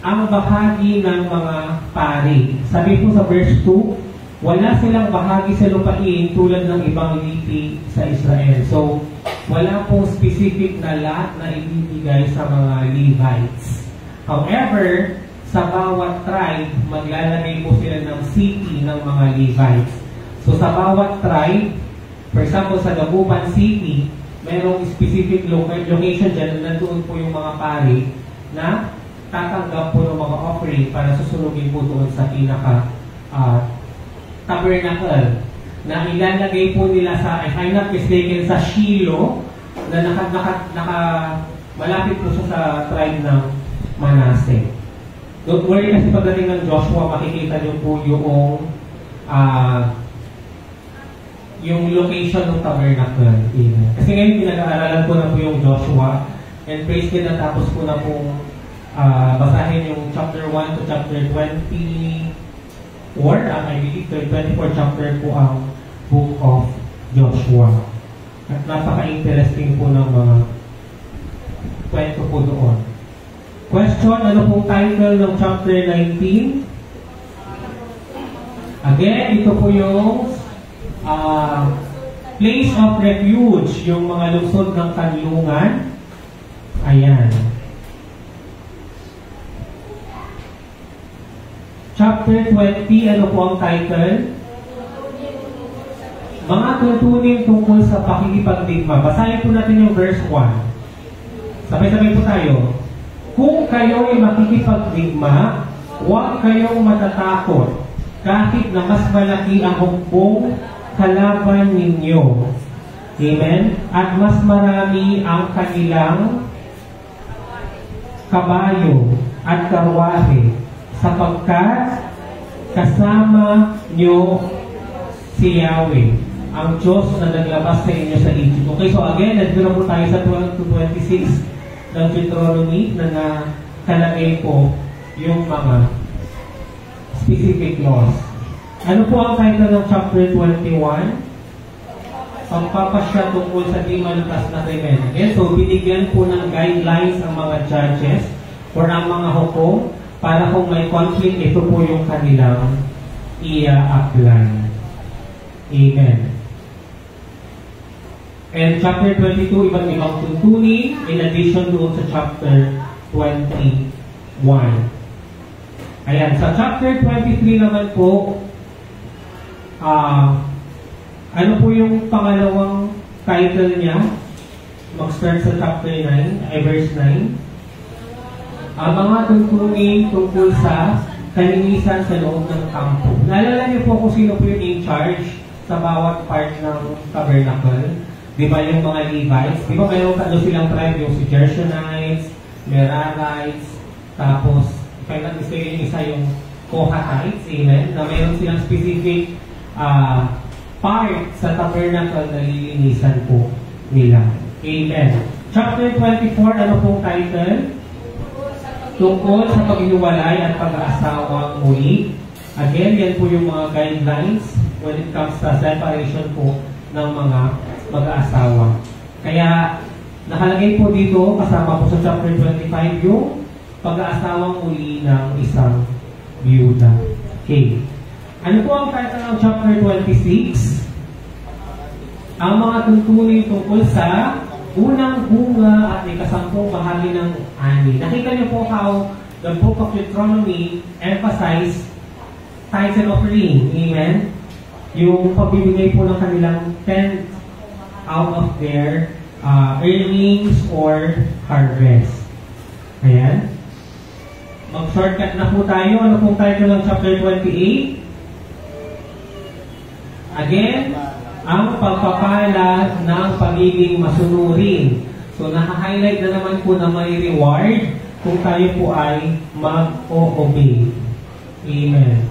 Ang bahagi ng mga pari. Sabi po sa verse 2, wala silang bahagi sa lupain tulad ng ibang lipi sa Israel. So, wala pong specific na lot na ibibigay sa mga Levites. However, sa bawat tribe, maglalagay po sila ng city ng mga Levites. So sa bawat tribe, for example sa Dagupan City, mayroong specific location dyan na nandoon po yung mga pari na tatanggap po ng mga offering para susunugin po doon sa pinaka tabernacle na ilalagay po nila sa, if I'm not mistaken, sa Shiloh na malapit po siya sa tribe ng Manasseh. Don't worry kasi pagdating ng Joshua, makikita niyo po yung location ng tabernacle. Amen. Kasi ngayon pinag-aaralan ko na po yung Joshua and praise God na tapos ko na pong basahin yung chapter 1 to chapter 24. I believe 24 chapter po ang Book of Joshua. At napaka-interesting po ng mga kwento po doon. Question, ano pong title ng chapter 19? Again, ito po yung place of refuge, yung mga lungsod ng kanlungan. Ayan. Chapter 20, ano po ang title? Mga tuntunin tungkol sa pakikipagdigma. Basahin po natin yung verse 1. Sabay-sabay po tayo. Kung kayo'y makikipagdigma, huwag kayong matatakot kahit na mas malaki ang hukbong kalaban ninyo. Amen? At mas marami ang kanilang kabayo at karwahe, sapagkat kasama nyo si Yahweh, ang Diyos na naglabas sa inyo sa Egypt. Okay, so again, nandito na po tayo sa 12-26 ng Deuteronomy na nakalagay po yung mga specific laws. Ano po ang title ng chapter 21? Pagpapasya tungkol sa di malutas na krimen. Okay, so binigyan po ng guidelines ang mga judges or ang mga hukom para kung may conflict, ito po yung kanilang i-apply. Amen. And chapter 22, iba't ibang tuntunin in addition doon sa chapter 21. Ayan, sa chapter 23 naman po, ano po yung pangalawang title niya? Mag-start sa chapter 9, verse 9. Mga tuntunin tungkol sa kalinisan sa loob ng kampo. Naalala niyo po kung sino po yung in charge sa bawat part ng tabernacle? Di ba yung mga Levites? Di ba mayroon ano silang tribe, yung si Gershonites, Merarites, tapos kaya natin sa yung isa yung Kohatites, amen, na mayroon silang specific part sa tabernacle na lilinisan po nila. Amen. Chapter 24, ano pong title? Tungkol sa paghiwalay at pag-aasawang muli. Again, yan po yung mga guidelines when it comes sa separation po ng mga mag-aasawa. Kaya, nakalagay po dito, kasama po sa chapter 25, yung pag-aasawang muli ng isang biyuda. Okay. Ano po ang title ng chapter 26? Ang mga tuntunin tungkol sa unang bunga at may kasampung bahagi ng ani. Nakita niyo po how the book of Deuteronomy emphasize tithes and offering. Amen? Yung pagbibigay po ng kanilang 10 out of their earnings or harvest. Ayan. Mag-shortcut na po tayo. Ano pong title ng chapter 28? Again, ang pagpapala ng pagiging masunurin. So, naka-highlight na naman po na may reward kung tayo po ay mag-o-obey. Amen.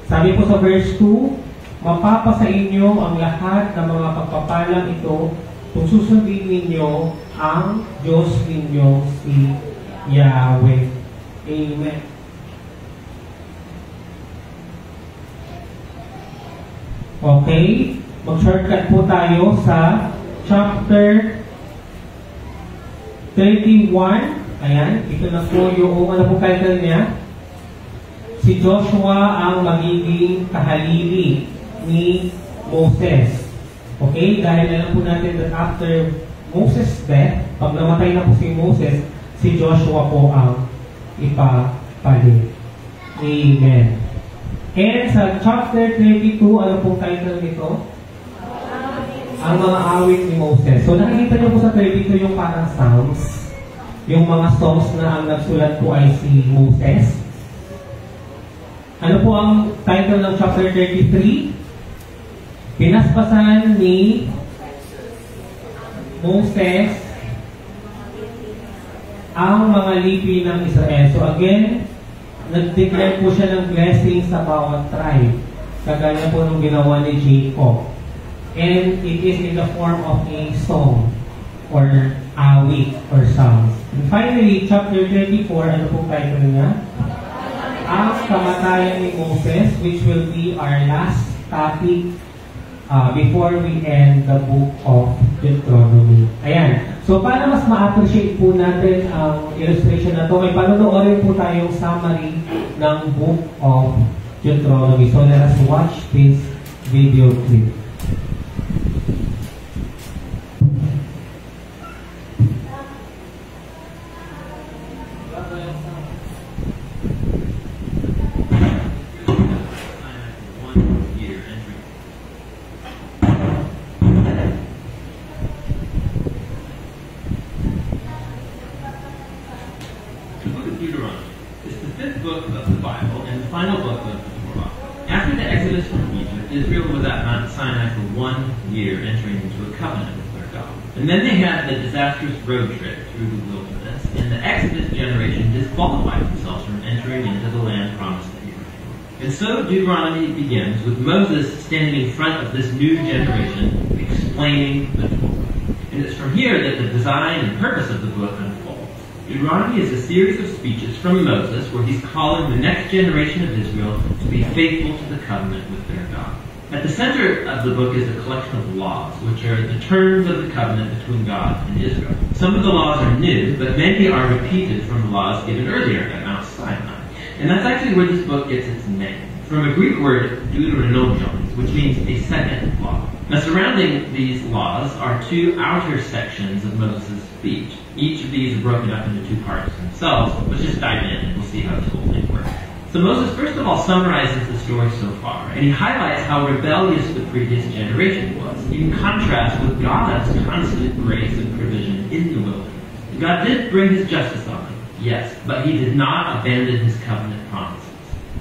Sabi po sa verse 2, mapapasa inyo ang lahat ng mga pagpapalang ito kung susundin ninyo ang Diyos ninyo si Yahweh. Amen. Okay, mag-shortcut po tayo sa chapter 31. Ayan, ito na po yung ano po title niya. Si Joshua ang magiging kahalili ni Moses. Okay, dahil alam po natin that after Moses' death, pag namatay na po si Moses, si Joshua po ang ipapalit. Amen. And sa chapter 32, ano pong title nito? Ang mga awit ni Moses. So nakikita niyo po sa 32 yung parang Psalms. Yung mga songs na ang nagsulat po ay si Moses. Ano po ang title ng chapter 33? Pinaspasan ni Moses ang mga lipi ng Israel. So again, nag-declare po siya ng blessing sa bawat tribe. Kagaya po nung ginawa ni Jacob. And it is in the form of a song or awit or psalms. And finally, chapter 34, ano pong title niya? Ang kamatayan ni Moses, which will be our last topic before we end the book of Deuteronomy. Ayan. So, para mas ma-appreciate po natin ang illustration na to, may panonoorin po tayong summary ng book of Deuteronomy. So, let us watch this video clip. And then they had the disastrous road trip through the wilderness, and the Exodus generation disqualified themselves from entering into the land promised to Abraham. And so Deuteronomy begins with Moses standing in front of this new generation, explaining the Torah. And it's from here that the design and purpose of the book unfolds. Deuteronomy is a series of speeches from Moses where he's calling the next generation of Israel to be faithful to the covenant with their God. At the center of the book is a collection of laws, which are the terms of the covenant between God and Israel. Some of the laws are new, but many are repeated from the laws given earlier at Mount Sinai. And that's actually where this book gets its name, from a Greek word, deuteronomion, which means a second law. Now, surrounding these laws are two outer sections of Moses' speech. Each of these are broken up into two parts themselves. Let's just dive in and we'll see how this whole thing works. So Moses, first of all, summarizes the story so far, and he highlights how rebellious the previous generation was, in contrast with God's constant grace and provision in the wilderness. God did bring his justice on them, yes, but he did not abandon his covenant promises.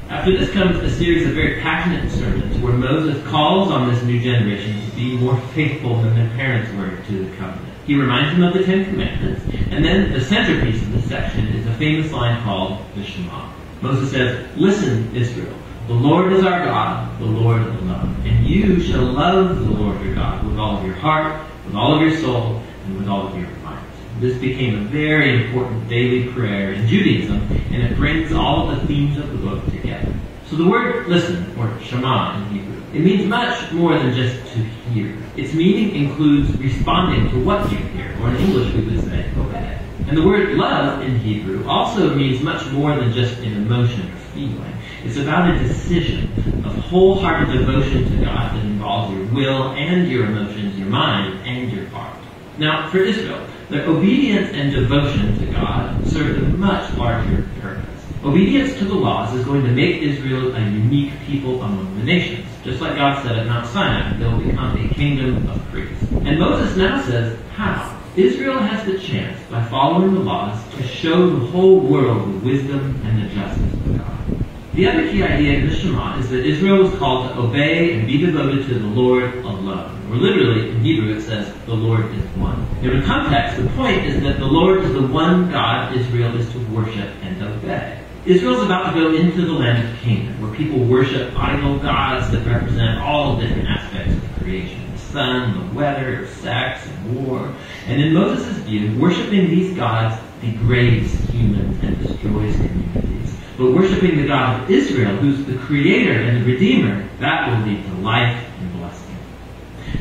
After this comes a series of very passionate sermons where Moses calls on this new generation to be more faithful than their parents were to the covenant. He reminds them of the Ten Commandments, and then the centerpiece of this section is a famous line called the Shema. Moses says, "Listen, Israel, the Lord is our God, the Lord alone. And you shall love the Lord your God with all of your heart, with all of your soul, and with all of your might." This became a very important daily prayer in Judaism, and it brings all of the themes of the book together. So the word listen, or Shema in Hebrew, it means much more than just to hear. Its meaning includes responding to what you hear, or in English we would say, obey. And the word love in Hebrew also means much more than just an emotion or feeling. It's about a decision of wholehearted devotion to God that involves your will and your emotions, your mind and your heart. Now, for Israel, their obedience and devotion to God served a much larger purpose. Obedience to the laws is going to make Israel a unique people among the nations. Just like God said at Mount Sinai, they will become a kingdom of priests. And Moses now says, how? Israel has the chance, by following the laws, to show the whole world the wisdom and the justice of God. The other key idea in the Shema is that Israel was called to obey and be devoted to the Lord alone. Or literally, in Hebrew, it says, the Lord is one. In context, the point is that the Lord is the one God Israel is to worship and obey. Israel's about to go into the land of Canaan, where people worship idol gods that represent all the different aspects of creation. The sun, the weather, sex, and war. And in Moses' view, worshiping these gods degrades humans and destroys communities. But worshiping the God of Israel, who's the creator and the redeemer, that will lead to life and blessing.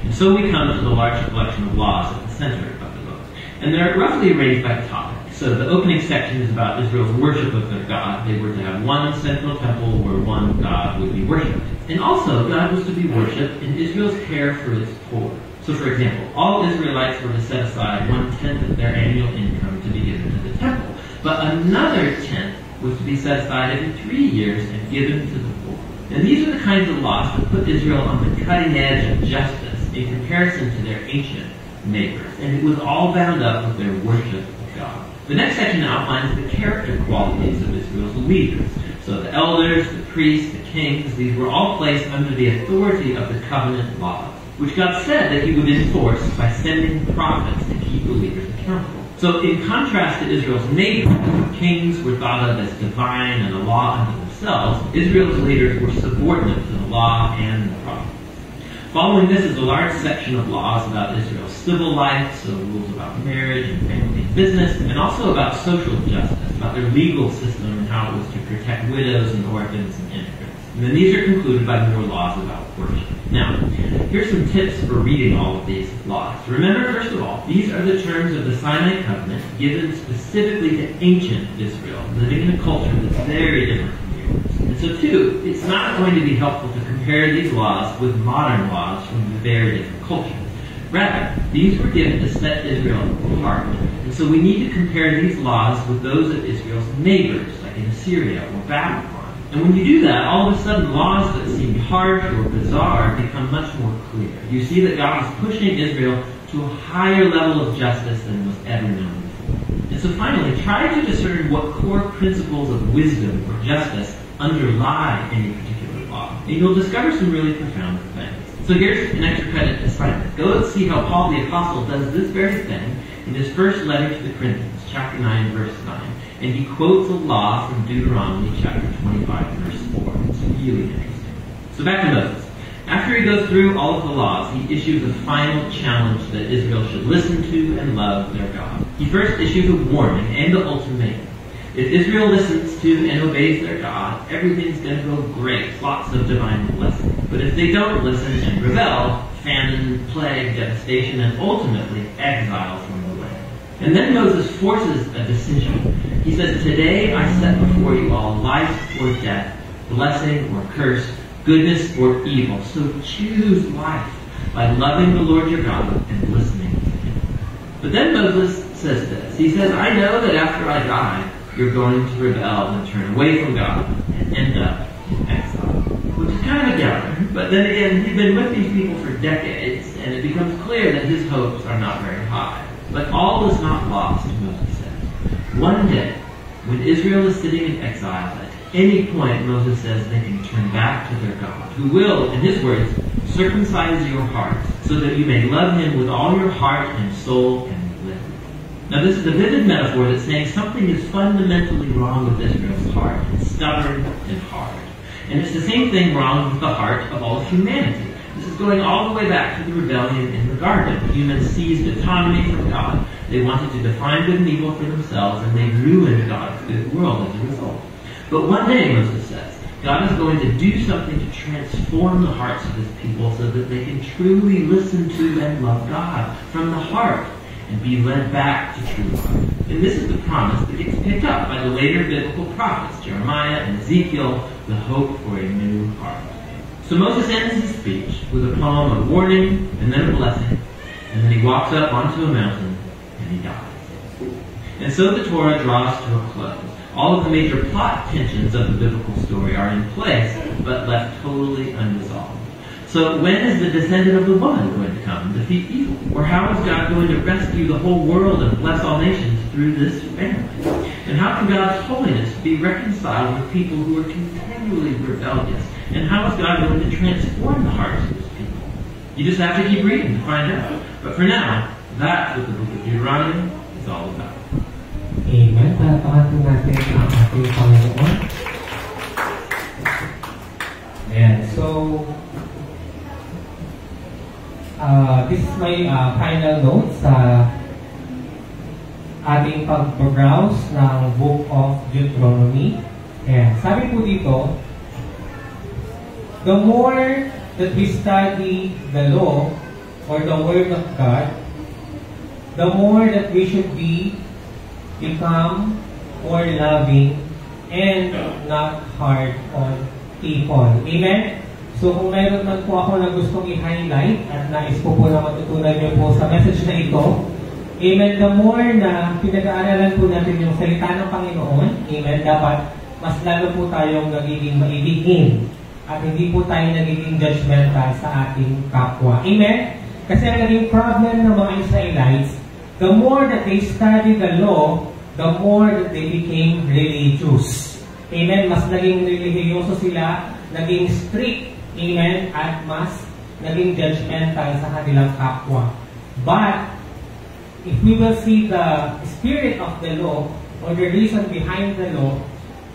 And so we come to the large collection of laws at the center of the book. And they're roughly arranged by topic. So the opening section is about Israel's worship of their God. They were to have one central temple where one God would be worshipped. And also, God was to be worshipped in Israel's care for its poor. So for example, all Israelites were to set aside 1/10 of their annual income to be given to the temple. But another 10th was to be set aside every 3 years and given to the poor. And these are the kinds of laws that put Israel on the cutting edge of justice in comparison to their ancient neighbors. And it was all bound up with their worship of God. The next section outlines the character qualities of Israel's leaders. So the elders, the priests, the kings, these were all placed under the authority of the covenant laws, which God said that he would enforce by sending prophets to keep the leaders accountable. So in contrast to Israel's neighbors, kings were thought of as divine and a law unto themselves. Israel's leaders were subordinate to the law and the prophets. Following this is a large section of laws about Israel's civil life, so rules about marriage and family and business, and also about social justice, about their legal system and how it was to protect widows and orphans and immigrants. And then these are concluded by more laws about worship. Now, here's some tips for reading all of these laws. Remember, first of all, these are the terms of the Sinai Covenant given specifically to ancient Israel, living in a culture that's very different from yours. And so, two, it's not going to be helpful to compare these laws with modern laws from very different cultures. Rather, these were given to set Israel apart. And so we need to compare these laws with those of Israel's neighbors, like in Assyria or Babylon. And when you do that, all of a sudden laws that seemed harsh or bizarre become much more clear. You see that God is pushing Israel to a higher level of justice than was ever known before. And so finally, try to discern what core principles of wisdom or justice underlie any particular law. And you'll discover some really profound things. So here's an extra credit assignment. Go and see how Paul the Apostle does this very thing in his first letter to the Corinthians, chapter 9, verse 9. And he quotes a law from Deuteronomy chapter 25, verse 4. It's really interesting. So back to Moses. After he goes through all of the laws, he issues a final challenge that Israel should listen to and love their God. He first issues a warning and an ultimatum. If Israel listens to and obeys their God, everything's going to go great, lots of divine blessing. But if they don't listen and rebel, famine, plague, devastation, and ultimately exile from the land. And then Moses forces a decision. He says, "Today I set before you all life or death, blessing or curse, goodness or evil. So choose life by loving the Lord your God and listening to him." But then Moses says this. He says, "I know that after I die, you're going to rebel and turn away from God and end up in exile." Which is kind of a downer. But then again, he's been with these people for decades, and it becomes clear that his hopes are not very high. But all is not lost, Moses says. One day, when Israel is sitting in exile, at any point, Moses says they can turn back to their God, who will, in his words, circumcise your hearts, so that you may love him with all your heart and soul and live. Now this is a vivid metaphor that's saying something is fundamentally wrong with Israel's heart. It's stubborn and hard. And it's the same thing wrong with the heart of all of humanity. This is going all the way back to the rebellion in the garden. Humans seized autonomy from God. They wanted to define good and evil for themselves, and they ruined God's good world as a result. But one day, Moses says, God is going to do something to transform the hearts of his people so that they can truly listen to and love God from the heart and be led back to true love. And this is the promise that gets picked up by the later biblical prophets, Jeremiah and Ezekiel, the hope for a new heart. So Moses ends his speech with a poem of warning and then a blessing, and then he walks up onto a mountain and he dies. And so the Torah draws to a close. All of the major plot tensions of the biblical story are in place, but left totally unresolved. So when is the descendant of the woman going to come and defeat evil? Or how is God going to rescue the whole world and bless all nations through this family? And how can God's holiness be reconciled with people who are continually rebellious? And how is God going to transform the hearts of his people? You just have to keep reading to find out. But for now, that's what the book of Deuteronomy is all about. Amen. Palakpakan po natin ang ating Panginoon. And so, this is my final note sa ating pag-browse ng Book of Deuteronomy. And sabi po dito, the more that we study the law or the Word of God, the more that we should become more loving and not hard on people. Amen? So kung mayroon man po ako na gustong i-highlight at nais ko po na matutunan niyo po sa message na ito, amen, the more na pinag-aaralan po natin yung salita ng Panginoon, amen, dapat mas lalo po tayong nagiging maibigin at hindi po tayo nagiging judgmental sa ating kapwa. Amen? Kasi ang naging problem ng mga Israelites, the more that they studied the law, the more that they became religious. Amen? Mas naging religyoso sila, naging strict, amen, at mas naging judgmental sa kanilang kapwa. But, if we will see the spirit of the law, or the reason behind the law,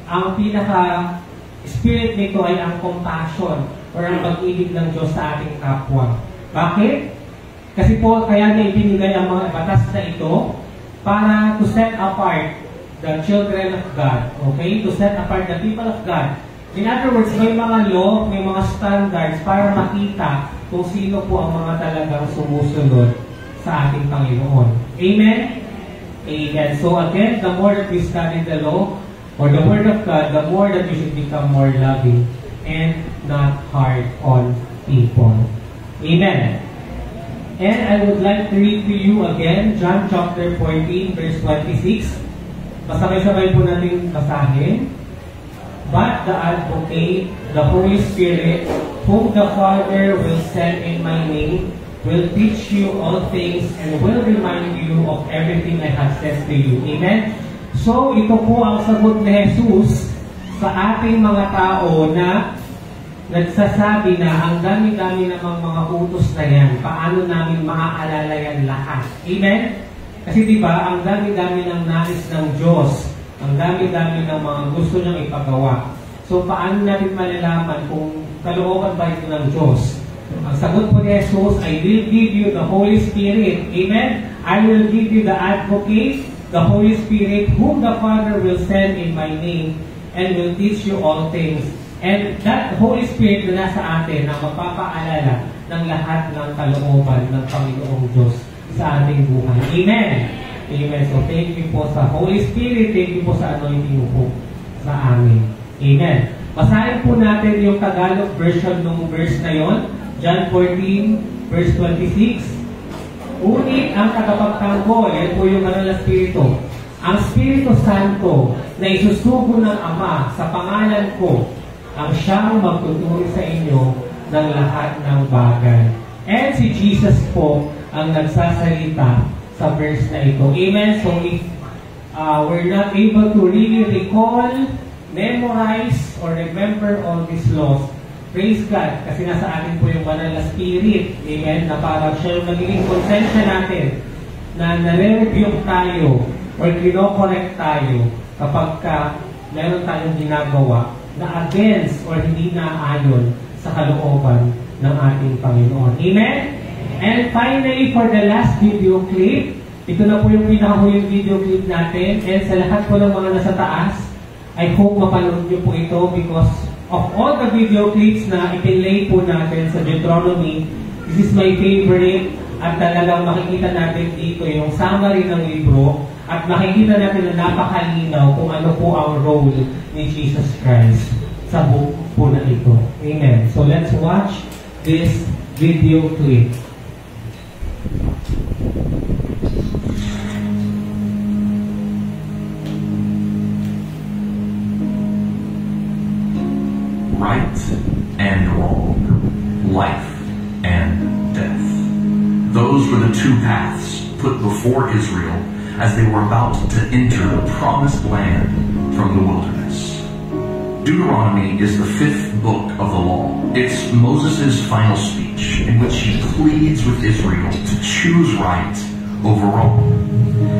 ang pinaka-spirit nito ay ang compassion, or ang pag-ibig ng Diyos sa ating kapwa. Bakit? Kasi po, kaya niya ibinigay ang mga batas na ito para to set apart the children of God, okay? To set apart the people of God, In other words, may mga law, may mga standards para makita kung sino po ang mga talagang sumusunod sa ating Panginoon. Amen? Amen. So again, the more that we study the law, or the Word of God, the more that we should become more loving and not hard on people. Amen. And I would like to read to you again, John chapter 14, verse 26. Pasabay-sabay po natin basahin. But the Advocate, the Holy Spirit, whom the Father will send in my name, will teach you all things and will remind you of everything I have said to you. Amen? So, ito po ang sagot ni Jesus sa ating mga tao na nagsasabi na ang dami-dami namang mga utos na yan, paano namin maaalala yan lahat. Amen? Kasi diba, ang dami-dami ng nais ng Diyos, ang dami-dami ng mga gusto niyang ipagawa. So, paano natin malalaman kung kalooban ba ito ng Diyos? Ang sagot po ni Jesus, I will give you the Holy Spirit. Amen? I will give you the Advocate, the Holy Spirit, whom the Father will send in my name, and will teach you all things. And that Holy Spirit na nasa atin, na magpapaalala ng lahat ng kalooban ng Panginoong Diyos sa ating buhay. Amen? Amen. So, thank you po sa Holy Spirit. Thank you po sa anointing po sa amin. Amen. Basahin po natin yung Tagalog version ng verse na yon, John 14, verse 26. Unit ang tagapagtanggol, yan po yung Banal na Espiritu. Ang Espiritu Santo na isusugo ng Ama sa pangalan ko, ang siyang magtuturo sa inyo ng lahat ng bagay. And si Jesus po ang nagsasalita sa verse na ito. Amen? So if we're not able to really recall, memorize, or remember all these laws, praise God, kasi nasa atin po yung Banal na Spirit. Amen? Na parang siya yung nagiging konsensya natin na nare-review tayo or kino-correct tayo kapag meron tayong ginagawa na against or hindi naayon sa kalooban ng ating Panginoon. Amen? And finally, for the last video clip, ito na po yung pinakahuling video clip natin. And sa lahat po ng mga nasa taas, I hope mapanood nyo po ito because of all the video clips na ipinlay po natin sa Deuteronomy, this is my favorite. At talagang makikita natin dito yung summary ng libro at makikita natin na napakalinaw kung ano po ang role ni Jesus Christ sa book po na ito. Amen. So let's watch this video clip. Right and wrong, life and death. Those were the two paths put before Israel as they were about to enter the promised land from the wilderness. Deuteronomy is the fifth book of the law. It's Moses' final speech in which he pleads with Israel to choose right over wrong.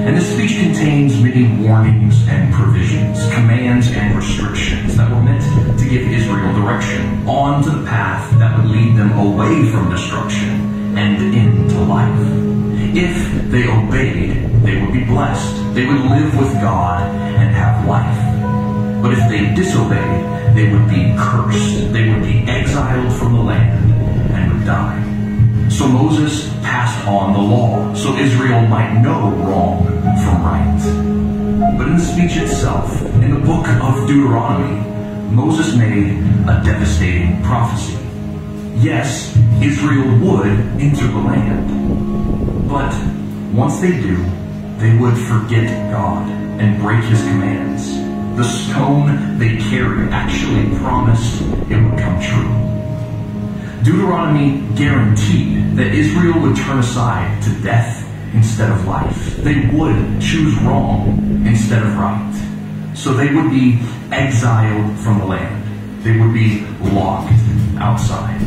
And this speech contains many warnings and provisions, commands and restrictions that were meant to give Israel direction onto the path that would lead them away from destruction and into life. If they obeyed, they would be blessed. They would live with God and have life. But if they disobeyed, they would be cursed. They would be exiled from the land and would die. So Moses passed on the law so Israel might know wrong from right. But in the speech itself, in the book of Deuteronomy, Moses made a devastating prophecy. Yes, Israel would enter the land. But once they do, they would forget God and break His commands. The stone they carried actually promised it would come true. Deuteronomy guaranteed that Israel would turn aside to death instead of life. They would choose wrong instead of right. So they would be exiled from the land. They would be locked outside.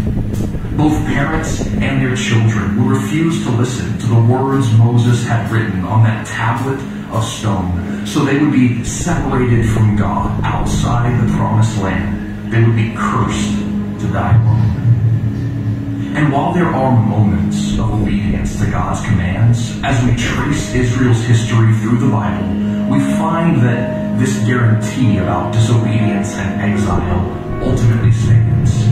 Both parents and their children would refuse to listen to the words Moses had written on that tablet of stone. So they would be separated from God outside the promised land. They would be cursed to die alone. And while there are moments of obedience to God's commands, as we trace Israel's history through the Bible, we find that this guarantee about disobedience and exile ultimately stands.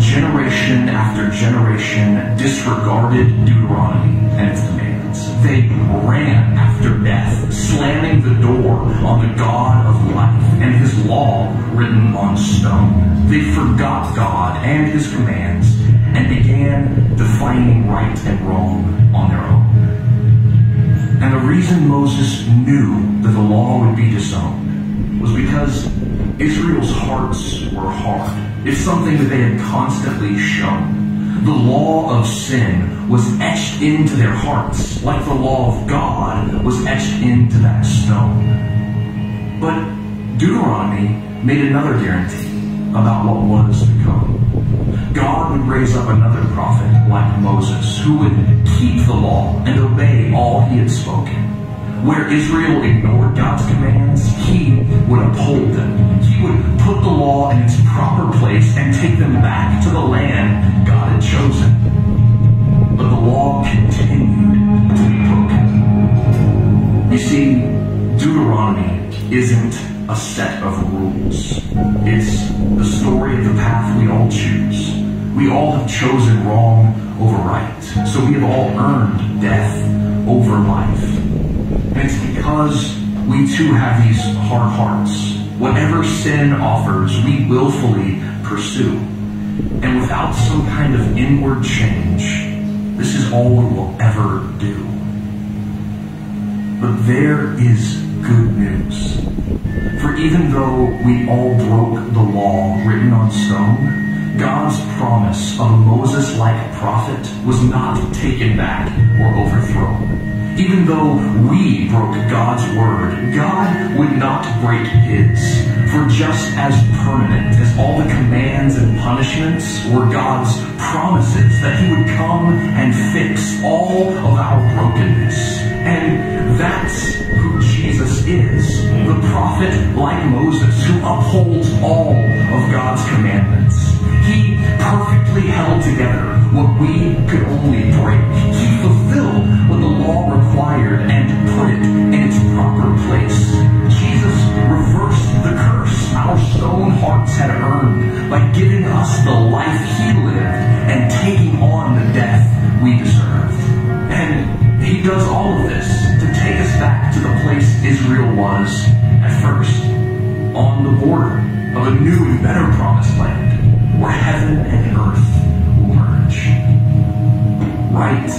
Generation after generation disregarded Deuteronomy and its commands. They ran after death, slamming the door on the God of life and his law written on stone. They forgot God and his commands and began defining right and wrong on their own. And the reason Moses knew that the law would be disowned was because Israel's hearts were hard. It's something that they had constantly shown. The law of sin was etched into their hearts, like the law of God was etched into that stone. But Deuteronomy made another guarantee about what was to come. God would raise up another prophet like Moses who would keep the law and obey all he had spoken. Where Israel ignored God's commands, he would uphold them. He would put the law in its proper place and take them back to the land God had chosen. But the law continued to be broken. You see, Deuteronomy isn't a set of rules. It's the story of the path we all choose. We all have chosen wrong over right, so we have all earned death over life. And it's because we too have these hard hearts. Whatever sin offers, we willfully pursue. And without some kind of inward change, this is all we will ever do. But there is good news. For even though we all broke the law written on stone, God's promise of a Moses-like prophet was not taken back or overthrown. Even though we broke God's word, God would not break his. For just as permanent as all the commands and punishments were God's promises that he would come and fix all of our brokenness. And that's who Jesus is, the prophet like Moses who upholds all of God's commandments. He perfectly held together what we could only break. He fulfilled what the law required and put it in its proper place. Jesus reversed the curse our stone hearts had earned by giving us the life he lived and taking on the death we deserved. And he does all of this to take us back to the place Israel was at first, on the border of a new and better promised land, where heaven and earth will merge. Right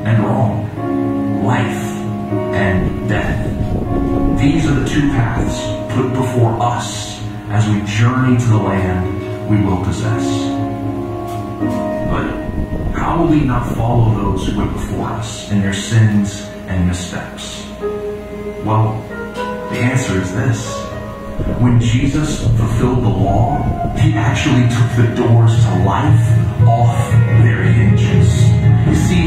and wrong, life and death. These are the two paths put before us as we journey to the land we will possess. But how will we not follow those who went before us in their sins and missteps? Well, the answer is this. When Jesus fulfilled the law, he actually took the doors to life off their hinges. You see,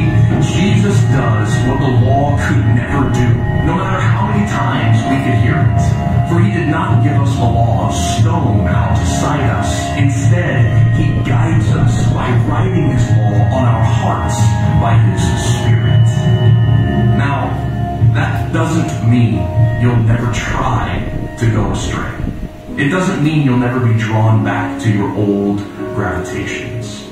Jesus does what the law could never do, no matter how many times we could hear it. For he did not give us the law of stone outside us. Instead, he guides us by writing his law on our hearts by his Spirit. Now, that doesn't mean you'll never try to go astray. It doesn't mean you'll never be drawn back to your old gravitations.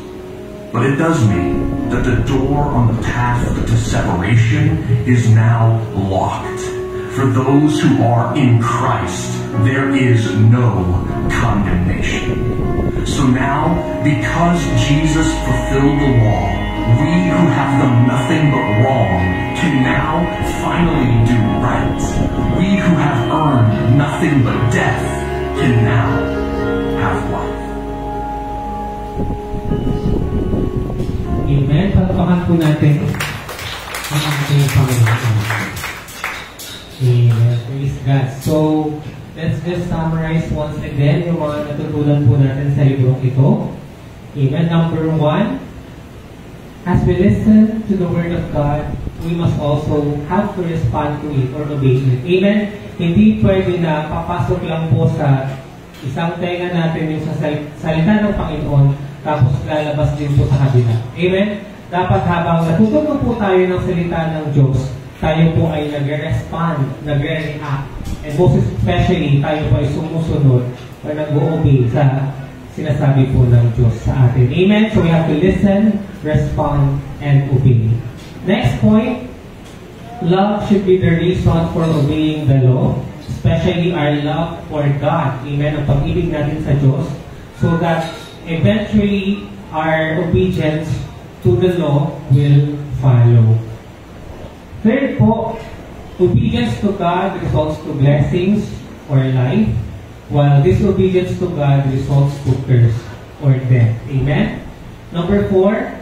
But it does mean that the door on the path to separation is now locked. For those who are in Christ, there is no condemnation. So now, because Jesus fulfilled the law, we who have done nothing but wrong can now finally do right. We who have earned nothing but death can now have life. Amen. Palpakan po natin ang ating Panginoon. Amen. Praise God. So, let's just summarize once again yung mga natutunan po natin sa librong ito. Amen. Number 1, as we listen to the Word of God, we must also have to respond to it or obey it. Amen? Hindi pwede na papasok lang po sa isang tenga natin yung sa salita ng Panginoon, tapos lalabas din po sa kabila. Amen? Dapat habang natutunan po tayo ng salita ng Diyos, tayo po ay nagre-respond, nagre-react, and most especially, tayo po ay sumusunod o nag-o-obey sa sinasabi po ng Diyos sa atin. Amen? So we have to listen, respond, and obey. Next point, love should be the reason for obeying the law, especially our love for God. Amen? Ang pag-ibig natin sa Diyos, so that eventually our obedience to the law will follow. Third po, obedience to God results to blessings or life, while disobedience to God results to curse or death. Amen? Number 4,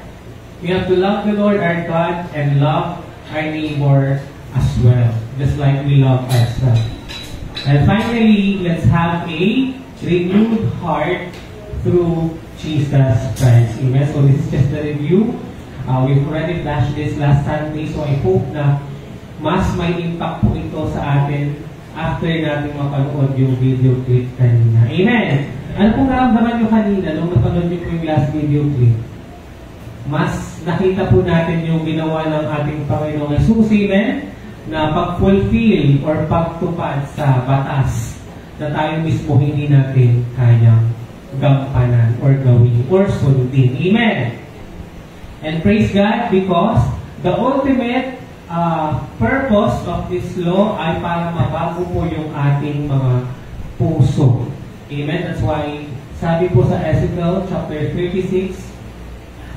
we have to love the Lord our God and love our neighbor as well, just like we love ourselves. And finally, let's have a renewed heart through Jesus Christ. Amen? So this is just a review. We've already flashed this last Sunday, so I hope na mas may impact po ito sa atin after natin mapanood yung video clip kanina. Amen! Ano pong naramdaman nyo kanina nung napanood nyo po yung last video clip? Mas nakita po natin yung ginawa ng ating Panginoong Jesus, amen? Na pag-fulfill or pagtupad sa batas na tayo mismo hindi natin kayang gampanan or gawin or sundin. Amen! And praise God because the ultimate purpose of this law ay para mabago po yung ating mga puso. Amen? That's why sabi po sa Ezekiel chapter 36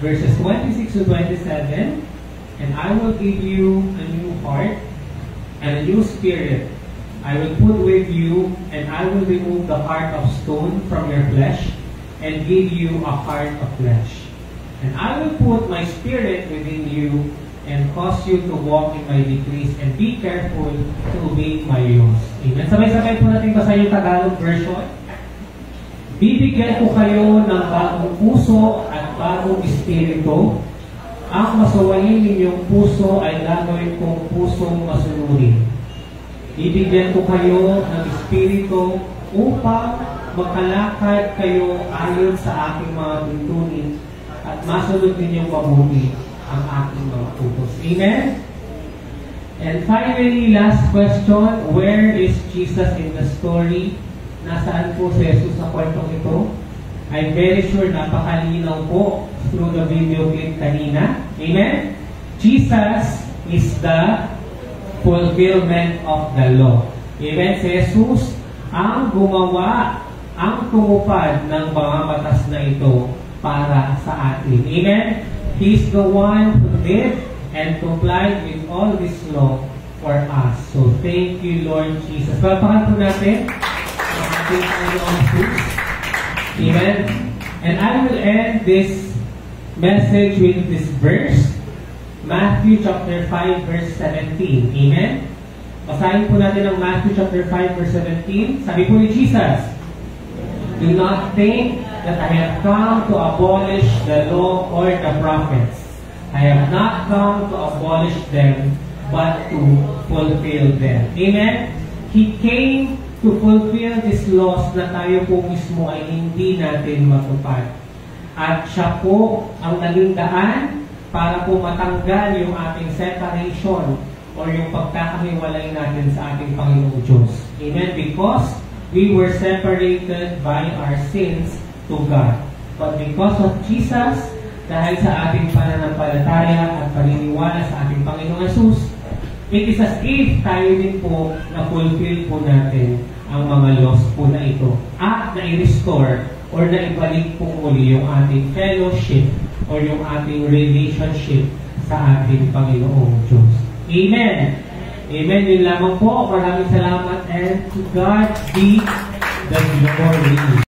verses 26 to 27, and I will give you a new heart and a new spirit. I will put with you, and I will remove the heart of stone from your flesh and give you a heart of flesh. And I will put my spirit within you and cause you to walk in my decrees and be careful to obey my laws. Amen. Sabay-sabay po natin basahin yung Tagalog version. Bibigyan ko kayo ng bagong puso at bagong espiritu. Ang masawayin ninyong puso ay gagawin kong pusong masunurin. Bibigyan ko kayo ng espiritu upang makalakad kayo ayon sa aking mga tuntunin at masunod ninyong mabuti ang aking mga utos. Amen? And finally, last question, where is Jesus in the story? Nasaan po si Jesus sa kwentong ito? I'm very sure napakalinaw po through the video clip kanina. Amen? Jesus is the fulfillment of the law. Amen? Si Jesus ang gumawa, ang tumupad ng mga batas na ito para sa atin. Amen? He's the one who did and complied with all this law for us. So, thank you, Lord Jesus. Papakan po natin ang ating Panginoon Jesus. Amen? And I will end this message with this verse, Matthew chapter 5, verse 17. Amen? Basahin po natin ang Matthew chapter 5, verse 17. Sabi po ni Jesus, do not think that I have come to abolish the law or the prophets. I have not come to abolish them, but to fulfill them. Amen? He came to fulfill these laws na tayo po mismo ay hindi natin matupad. At siya po ang naging daan para po matanggal yung ating separation or yung pagkakahiwalay natin sa ating Panginoong Diyos. Amen? Because we were separated by our sins to God. But because of Jesus, dahil sa ating pananampalataya at paniniwala sa ating Panginoong Jesus, it is as if tayo din po na-fulfill po natin ang mga laws po na ito at na-restore or na-ibalik po muli yung ating fellowship or yung ating relationship sa ating Panginoong Diyos. Amen! Amen! Yun lamang po. Maraming salamat and to God be the glory.